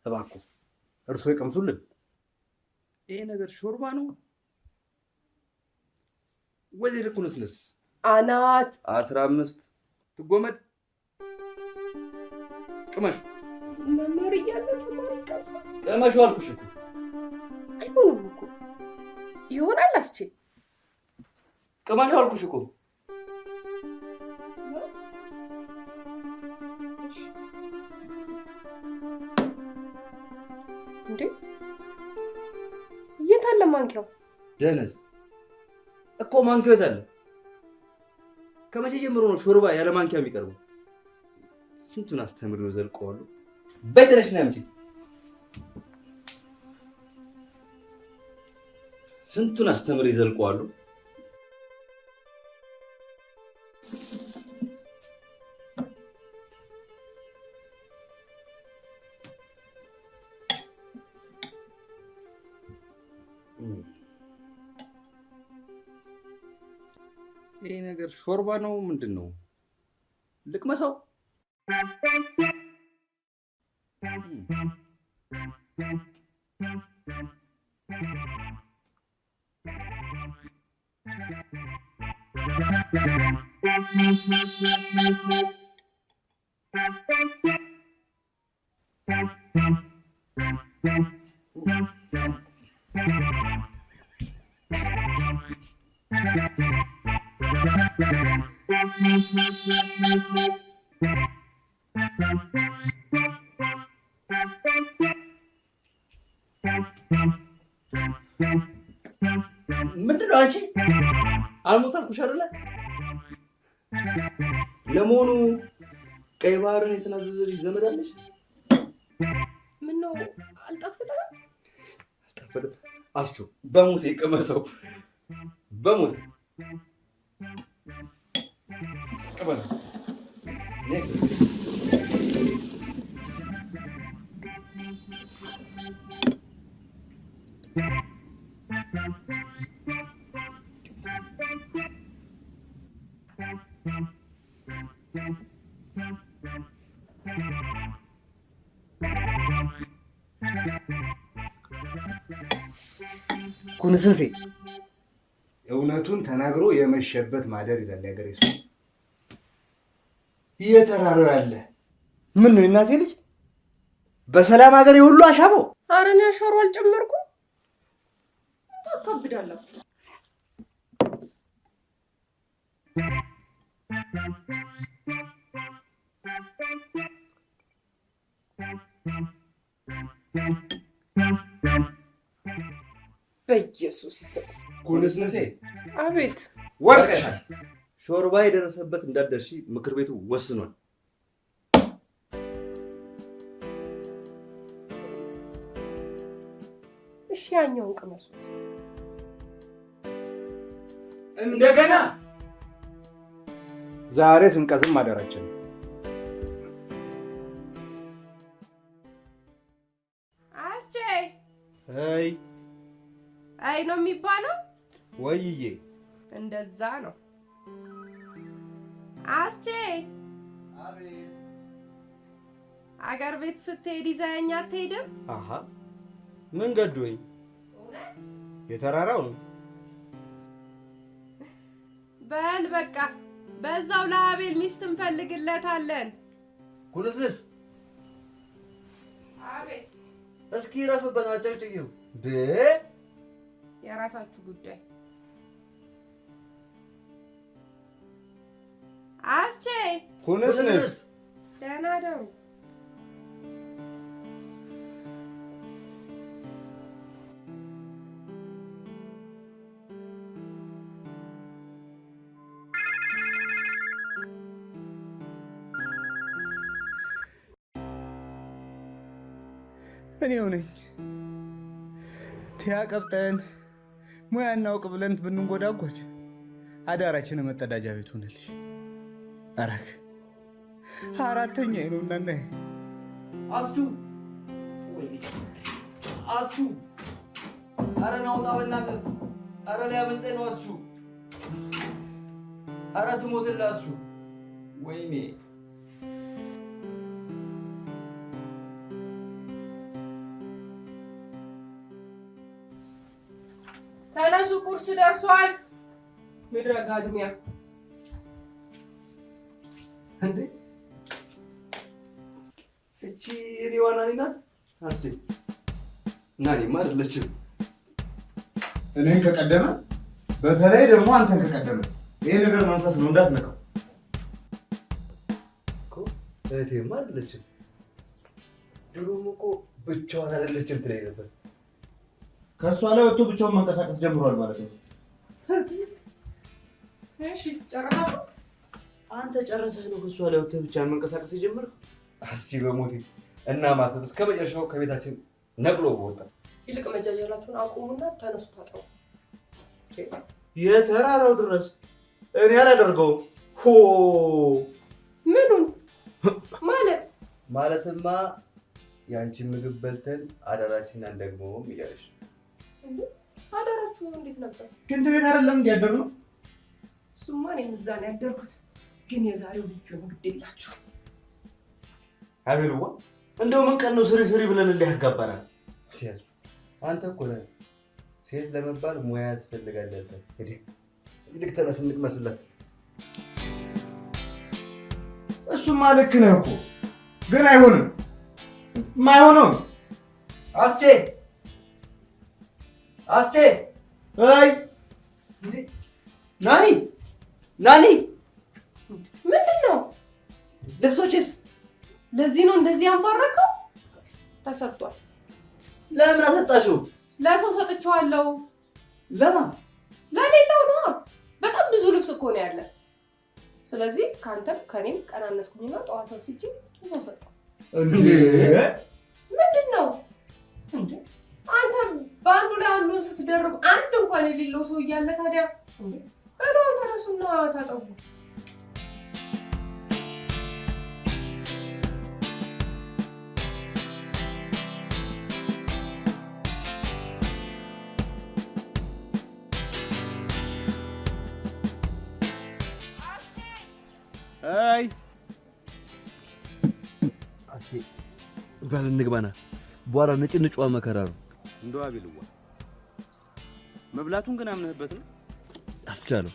እባክዎ እርስዎ ይቀምሱልን። ይሄ ነገር ሾርባ ነው? ወይዘሮ ኩንስንስ አናት 15 ትጎመድ። ቅመሹ መምህር እያለ ተማሪ ቀምሳ ቅመሹ አልኩሽ እኮ። አይሆንም እኮ ይሆናል። አስችል ቅመሹ አልኩሽ እኮ። እንዴ የት አለ ማንኪያው? ደነዝ እኮ ማንኪያው የት አለ? ከመቼ ጀምሮ ነው ሾርባ ያለ ማንኪያ የሚቀርበው? ስንቱን አስተምሬው ዘልቀዋለሁ። በትረሽ ነው ያምጪ። ስንቱን አስተምሬ ዘልቀዋለሁ። ይሄ ነገር ሾርባ ነው ምንድን ነው? ልቅመሰው። ምንድን ነው አንቺ? አልሞታልኩሽ አይደለ? ለመሆኑ ቀይ ባህርን የተናዘዘልሽ ዘመድ አለሽ? ምነው አልጣፈጠም? አልጣፈጠም? አስቹ በሞት ይቀመሰው፣ በሞት ቀመሰው። ኩንስንሴ እውነቱን ተናግሮ የመሸበት ማደር ይላል ያገሬ ሰው። እየተራረው ያለ ምን ነው እናቴ ልጅ? በሰላም ሀገር የሁሉ አሻበው። ኧረ እኔ አሻሮ አልጨመርኩም። ታካብዳላችሁ። በኢየሱስ ኩንስንሴ አቤት። ወርቀሻል። ሾርባ የደረሰበት እንዳትደርሺ ምክር ቤቱ ወስኗል። እሺ ያኛውን ቅመሱት። እንደገና ዛሬ ስንቀዝም ማደራችን። አስቼ አይ ነው የሚባለው? ወይዬ እንደዛ ነው። አስቼ አቤት። አገር ቤት ስትሄድ ይዘኸኝ አትሄድም? አሃ ምን ገዶኝ? እውነት? የተራራው ነው። በል በቃ በዛው ለአቤል ሚስት እንፈልግለታለን። ኩልስልስ አቤት። እስኪ ረፍበት አጨቅጭቂው ደ የራሳችሁ ጉዳይ። አስቼ ኩንስንስ ደህና ደሩ። እኔው ነኝ ቲያ ቀብጠን ሙያ እናውቅ ብለን ብንንጎዳጎድ አዳራችን መጠዳጃ ቤት ሆነልሽ። አረክ አራተኛ ነው እናና አስቱ አስቱ አረ ናውጣ በእናትህ አረ ሊያመልጠኝ ነው አስቱ አረ ስሞትልህ አስቱ ወይኔ ተነሱ ቁርስ ደርሷል። ምድረ ጋድሚያ እንዴ እቺ የኔዋ ናኒ ናት አስቲ ናኒማ አይደለችም። እኔን ከቀደመ በተለይ ደግሞ አንተን ከቀደመ ይሄ ነገር መንፈስ ነው እንዳትነካው እኮ እህቴማ አይደለችም። ድሮም እኮ ብቻዋን አይደለችም ትለኝ ነበር። ከእሷ ላይ ወጥቶ ብቻውን መንቀሳቀስ ጀምሯል ማለት ነው። እሺ ጨረሳችሁ? አንተ ጨረሰህ ነው ከእሷ ላይ ወጥተህ ብቻህን መንቀሳቀስ የጀመርህ? እስኪ በሞቴ እና ማተብ እስከ መጨረሻው ከቤታችን ነቅሎ ወጣ። ይልቅ መጃጀላችሁን አቁሙና ተነሱ ታጠቡ። የተራራው ድረስ እኔ አላደርገውም። ሆ ምኑን ማለትማ ያንቺን ምግብ በልተን አዳራችን አንደግመውም እያለሽ አዳራችሁ እንዴት ነበር? ሽንት ቤት አይደለም እንዲያደር ነው። እሱማ እኔም እዛ ነው ያደርኩት፣ ግን የዛሬው ልዩ ነው። ግድ የላችሁ አቤልዋ፣ እንደው ምን ቀን ነው ስሪ ብለን ያጋባናል። አንተ እኮ ነህ ሴት ለመባል ሙያ ትፈልጋለህ። ይልቅ ተነስ እንቅመስለት። እሱማ ልክ ነህ እኮ ግን አይሆንም። ማይሆነው አስቼ አይ እንዴ ናኒ ምንድን ነው? ልብሶችስ? ለዚህ ነው እንደዚህ አንባረከው? ተሰጥቷል። ለምን አሰጣሽው? ለሰው ሰጥቼዋለሁ። ለማን? ለሌላው ነው። በጣም ብዙ ልብስ እኮ ነው ያለ። ስለዚህ ካንተም ከኔም ቀናነስኩኝና ጠዋት ወስጄ እዛው ሰጠው። እንዴ ምንድን ነው እንዴ? አንተ ባንዱ ላይ አንዱን ስትደርብ አንድ እንኳን የሌለው ሰው እያለ ታዲያ እንዴ? ተነሱና ታጠቡ። አይ አስቼ ባል እንግባና በኋላ ንጭንጯ መከራ ነው። እንደው አቤልዋ መብላቱን ግን አምነህበት ነው አስቻለው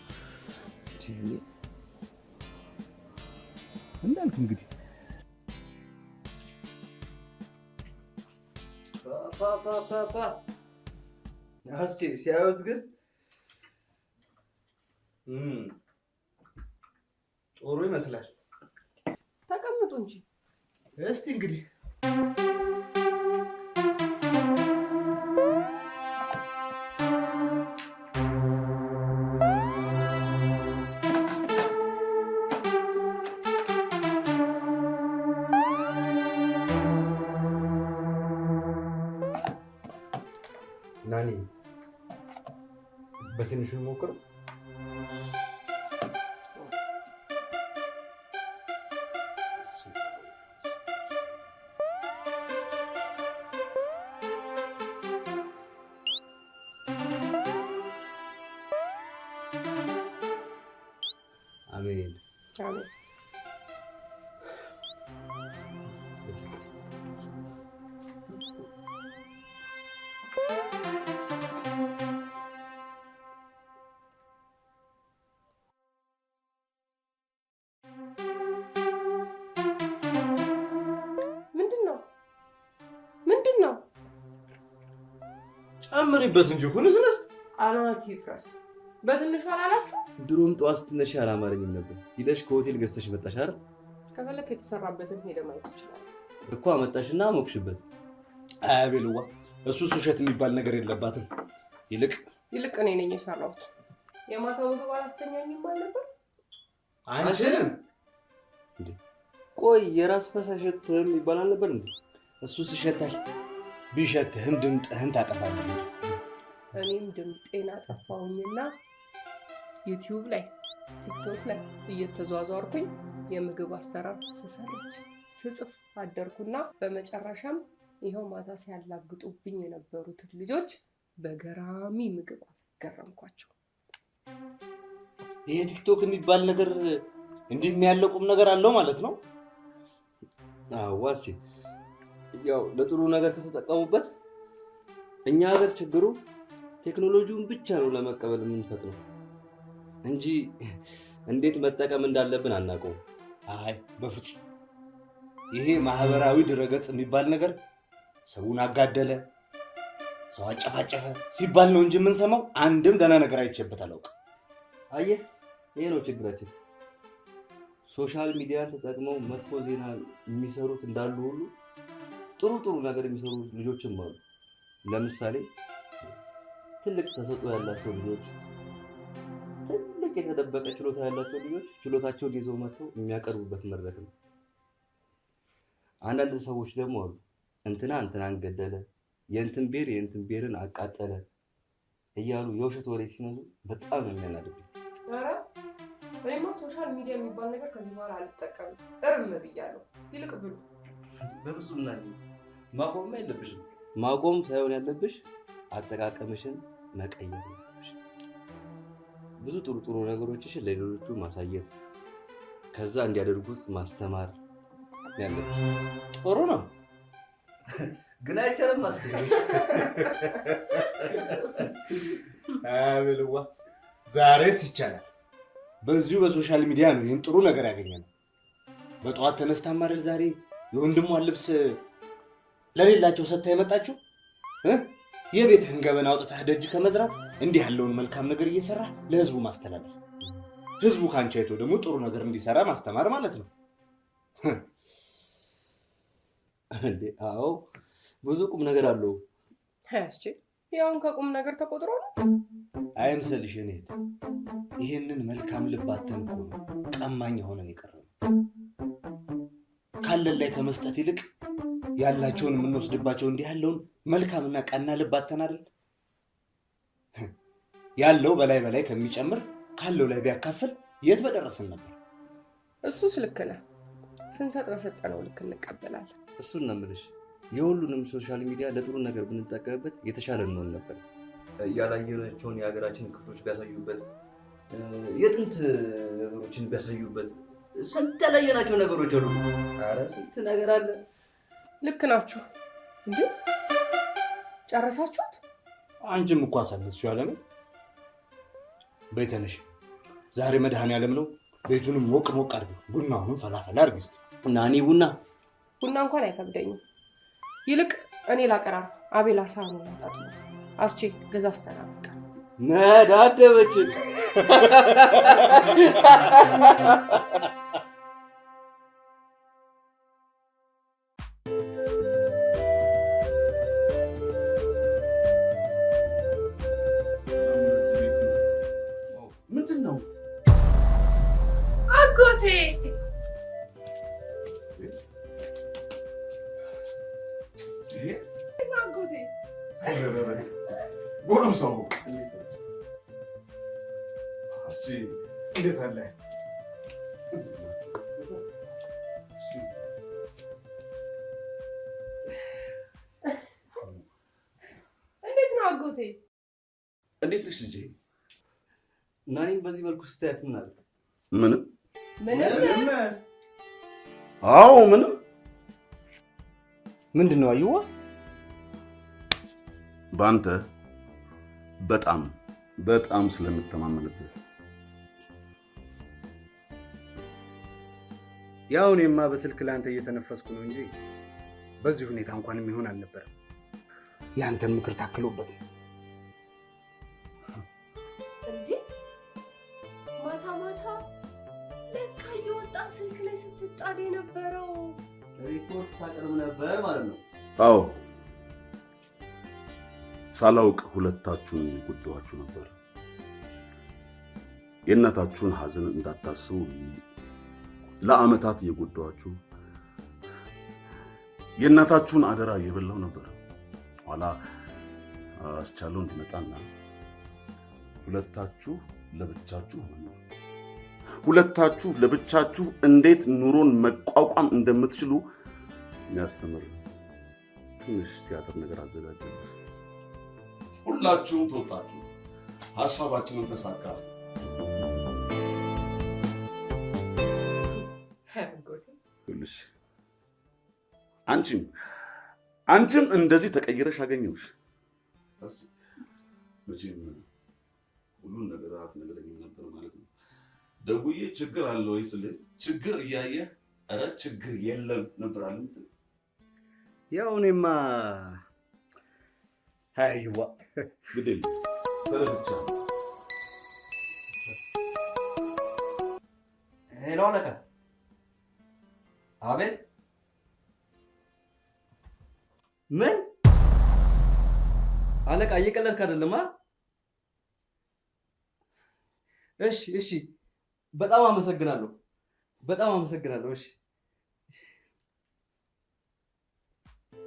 እንዳልክ እንግዲህ አስቼ ሲያዩት ግን ጥሩ ይመስላል። ተቀምጡ እንጂ እስቲ እንግዲህ ናኒ በትንሹ ሞክረው። አሜን አሜን። ጨምሪበት እንጂ ኩንስነስ አናት ይፍረስ። በትንሹ አላላችሁ? ድሮም ጠዋት ስትነሺ አላማረኝም ነበር። ሂደሽ ከሆቴል ገዝተሽ መጣሽ አይደል? ከፈለክ የተሰራበትን ሄደ ማየት ትችላለህ እኮ። አመጣሽና ሞክሽበት። አቤልዋ እሱስ ውሸት የሚባል ነገር የለባትም። ይልቅ እኔ ነኝ የሰራሁት። የማታ ምግብ አላስተኛኝም አልነበር? አንቺንም እንዴ? ቆይ የራስ ፈሳሽ ሸትህም ይባላል ነበር እንዴ? እሱስ ይሸታል። ቢሸትህም ድምጥህን ታጠፋለህ። እኔም ድምጤን አጠፋሁኝና ዩቲዩብ ላይ ቲክቶክ ላይ እየተዟዟርኩኝ የምግብ አሰራር ስሰርች ስጽፍ አደርኩና በመጨረሻም ይኸው ማታ ሲያላግጡብኝ የነበሩትን ልጆች በገራሚ ምግብ አስገረምኳቸው። ይሄ ቲክቶክ የሚባል ነገር እንዲህ የሚያለቁም ነገር አለው ማለት ነው? አዎ ዋስቲ፣ ያው ለጥሩ ነገር ከተጠቀሙበት። እኛ ሀገር ችግሩ ቴክኖሎጂውን ብቻ ነው ለመቀበል የምንፈጥነው እንጂ እንዴት መጠቀም እንዳለብን አናውቀውም። አይ በፍጹም ይሄ ማህበራዊ ድረገጽ የሚባል ነገር ሰውን አጋደለ፣ ሰው አጨፋጨፈ ሲባል ነው እንጂ የምንሰማው አንድም ደህና ነገር አይቼበት አላውቅም። አየህ፣ ይሄ ነው ችግራችን። ሶሻል ሚዲያ ተጠቅመው መጥፎ ዜና የሚሰሩት እንዳሉ ሁሉ ጥሩ ነገር የሚሰሩ ልጆችም አሉ። ለምሳሌ ትልቅ ተሰጥኦ ያላቸው ልጆች፣ ትልቅ የተደበቀ ችሎታ ያላቸው ልጆች ችሎታቸውን ይዘው መጥተው የሚያቀርቡበት መድረክ ነው። አንዳንድ ሰዎች ደግሞ አሉ እንትናን ገደለ፣ የእንትን ብሔርን አቃጠለ እያሉ የውሸት ወሬ ሲነዙ በጣም ነው የሚያናድዱ። ኧረ እኔማ ሶሻል ሚዲያ የሚባል ነገር ከዚህ በኋላ አልጠቀምም፣ እርም ብያለሁ። ይልቅ ብሉ። በፍጹም ማቆም የለብሽም። ማቆም ሳይሆን ያለብሽ አጠቃቀምሽን መቀየር ያለብሽ። ብዙ ጥሩ ነገሮችሽን ለሌሎቹ ማሳየት፣ ከዛ እንዲያደርጉት ማስተማር ያለብሽ። ጥሩ ነው ግን አይቻልም ማስተማር። አቤልዋ ዛሬስ ይቻላል። በዚሁ በሶሻል ሚዲያ ነው ይህን ጥሩ ነገር ያገኘነው። በጠዋት ተነስታ ማረል ዛሬ የወንድሟን ልብስ ለሌላቸው ሰጥታ የመጣችው የቤትህን ገበና አውጥተህ ደጅ ከመዝራት እንዲህ ያለውን መልካም ነገር እየሰራ ለህዝቡ ማስተላለፍ፣ ህዝቡ ካንቺ አይቶ ደግሞ ጥሩ ነገር እንዲሰራ ማስተማር ማለት ነው። እንዴ አዎ፣ ብዙ ቁም ነገር አለው። እሺ ያውን ከቁም ነገር ተቆጥሮ ነው አይምሰልሽ። እኔ ይሄንን መልካም ልብ አተን እኮ ነው ቀማኝ ሆነን የቀረው። ካለን ላይ ከመስጠት ይልቅ ያላቸውን የምንወስድባቸው እንዲህ ያለውን መልካምና ቀና ልብ አተን አይደል? ያለው በላይ ከሚጨምር ካለው ላይ ቢያካፍል የት በደረስን ነበር። እሱስ ልክ ነህ። ስንሰጥ በሰጠነው ልክ እንቀበላለን። እሱን ነው የምልሽ። የሁሉንም ሶሻል ሚዲያ ለጥሩ ነገር ብንጠቀምበት የተሻለ እንሆን ነበር። ያላየናቸውን የሀገራችን ክፍሎች ቢያሳዩበት፣ የጥንት ነገሮችን ቢያሳዩበት። ስንት ያላየናቸው ነገሮች አሉ። ኧረ ስንት ነገር አለ። ልክ ናችሁ። እንዴ ጨረሳችሁት? አንቺም እኮ አሳለፍሽው ያለ ነው። ቤተነሽ ዛሬ መድኃኔዓለም ነው። ቤቱንም ሞቅ አድርጊው፣ ቡናውንም ፈላፈላ አድርጊ እስኪ። እና እኔ ቡና እንኳን አይከብደኝም። ይልቅ እኔ ላቀራር። አቤላ ሳህኑ ያጣጥ አስቼ ገዛ አስተናብቀ መዳደበች። ምንድን ነው አጎቴ? ቦሎም ሰው እስቲ እንዴት አለ? እንዴት ነው አጎቴ? እንዴት ነሽ ልጄ? ናኒም በዚህ መልኩ ስታያት ምን አለ? ምንም። አዎ ምንም። ምንድን ነው አዩዋ? በአንተ በጣም ስለምተማመንብህ። ያው እኔማ በስልክ ለአንተ እየተነፈስኩ ነው እንጂ በዚህ ሁኔታ እንኳን የሚሆን አልነበረም። ያንተን ምክር ታክሎበት ስልክ ላይ ስትጣድ የነበረው ሪፖርት ታቀርብ ነበር ማለት ነው? አዎ፣ ሳላውቅ ሁለታችሁን የጎዳኋችሁ ነበር። የእናታችሁን ሐዘን እንዳታስቡ ለዓመታት የጎዳኋችሁ፣ የእናታችሁን አደራ የበላው ነበር። ኋላ አስቻለው እንዲመጣና ሁለታችሁ ለብቻችሁ እንዴት ኑሮን መቋቋም እንደምትችሉ የሚያስተምር ትንሽ ቲያትር ነገር አዘጋጀን። ሁላችሁም ተወጣችሁ፣ ሐሳባችንን ተሳካ። አንቺም እንደዚህ ተቀይረሽ አገኘሁሽ። መቼም ሁሉን ነገር አትነግረኝም ነበር ማለት ነው። ደውዬ ችግር አለ ወይ ስልህ ችግር እያየህ ኧረ ችግር የለም ነበር አለ። ያው እኔማ አይዋ ግዴለ ተረድቻለሁ። ሄሎ አለቃ። አቤት። ምን አለቃ? እየቀለድክ አይደለም? እሺ፣ በጣም አመሰግናለሁ። እሺ፣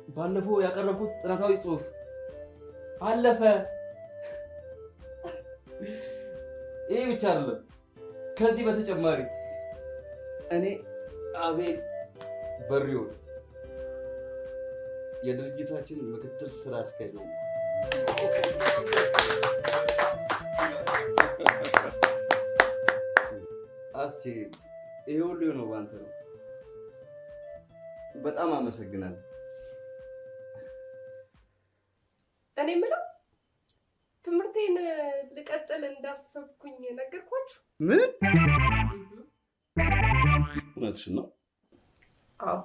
ባለፈው ያቀረብኩት ጥናታዊ ጽሑፍ አለፈ። ይሄ ብቻ አይደለም፣ ከዚህ በተጨማሪ እኔ አቤል በሪውን የድርጅታችን ምክትል ስራ አስኪያጅ ነው። ይሄ ሁሉ ነው ባንተ ነው። በጣም አመሰግናለሁ። እኔ የምለው ትምህርቴን ልቀጥል እንዳሰብኩኝ ነገርኳችሁ? ምን? እውነትሽን ነው? አዎ።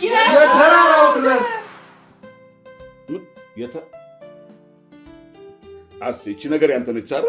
የተራራው ድረስ ይቺ ነገር ያንተ ነች አይደል?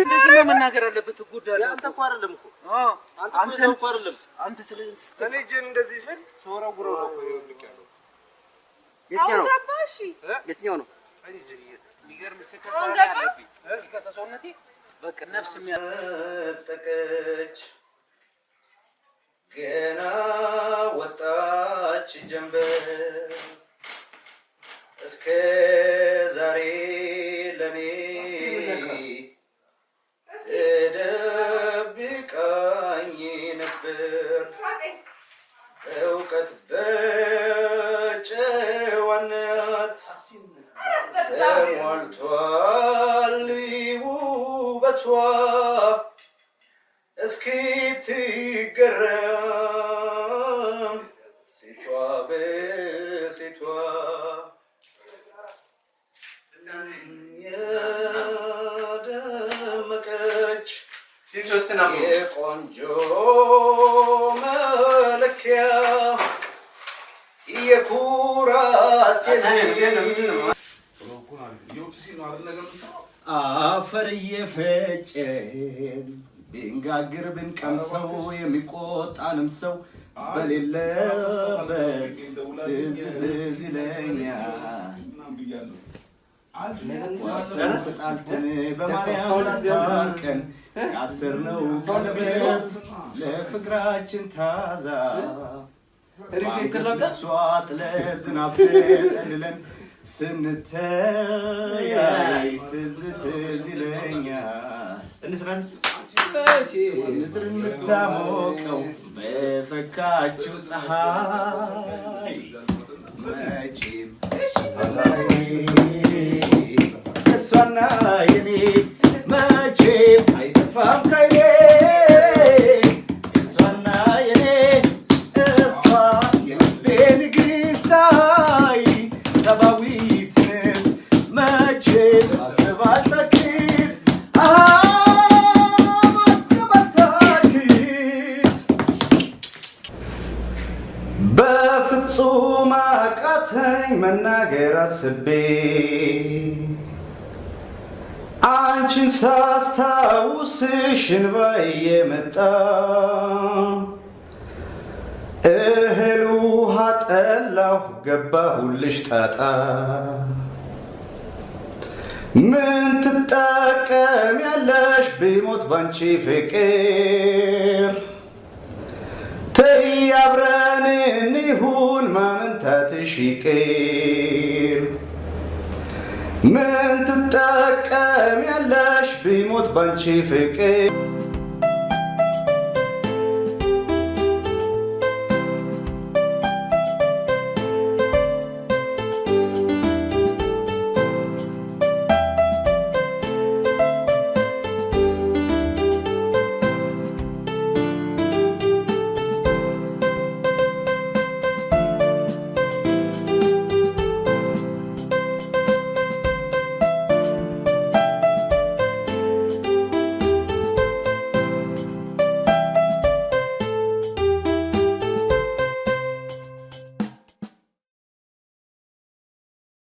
እንደዚህ መናገር አለበት። ጉዳይ አንተ እኮ አይደለም እኮ አንተ እኮ አይደለም አንተ ስለዚህ እኔ ጀን እንደዚህ ስል ሶራጉሮ ነው የሚቀርበው። የትኛው ነው? የሚገርም ሰውነቴ በቃ ነፍስ የሚያጠቀች ገና ወጣች ጀንበር እስከ ዛሬ ለኔ ደብቃኝ ነበር እውቀት በጨዋነት ተሟልቷል ውበቷ እስክትገረም ሴቷ በሴቷ የደመቀች የቆንጆ መለኪያ የኩራት አፈር እየፈጨን ብንጋግር ብንቀምሰው የሚቆጣንም ሰው በሌለበት ትዝ ይለኛል። ጣልተን በማርያም ላታቀን ያሰርነው ቀለበት ለፍቅራችን ታዛ እሷ ጥለት ዝናብ ተጠልለን ስንተያይ ትዝ ይለኛል ምድር የምታሞቀው በፈካችው ፀሐይ መቼም እሷና የኔ መቼም አይጠፋም ካይኔ እሷና የኔ እሷ የልቤ ንግሥታይ ሰብአዊት ንስ መቼም ማሰብ አልታክት ማሰብ አልታክት በፍጹም አቃተኝ መናገር አስቤ አንቺን ሳስታውስሽ እንባዬ የመጣ እህል ውሃ ጠላሁ ገባሁልሽ ጣጣ ምን ትጠቀሚያለሽ ብሞት ባንቺ ፍቅር ተይ አብረን እንሁን ማመንታትሽ ይቅር ምን ትጠቀሚያለሽ ብሞት ባንቺ ፍቅር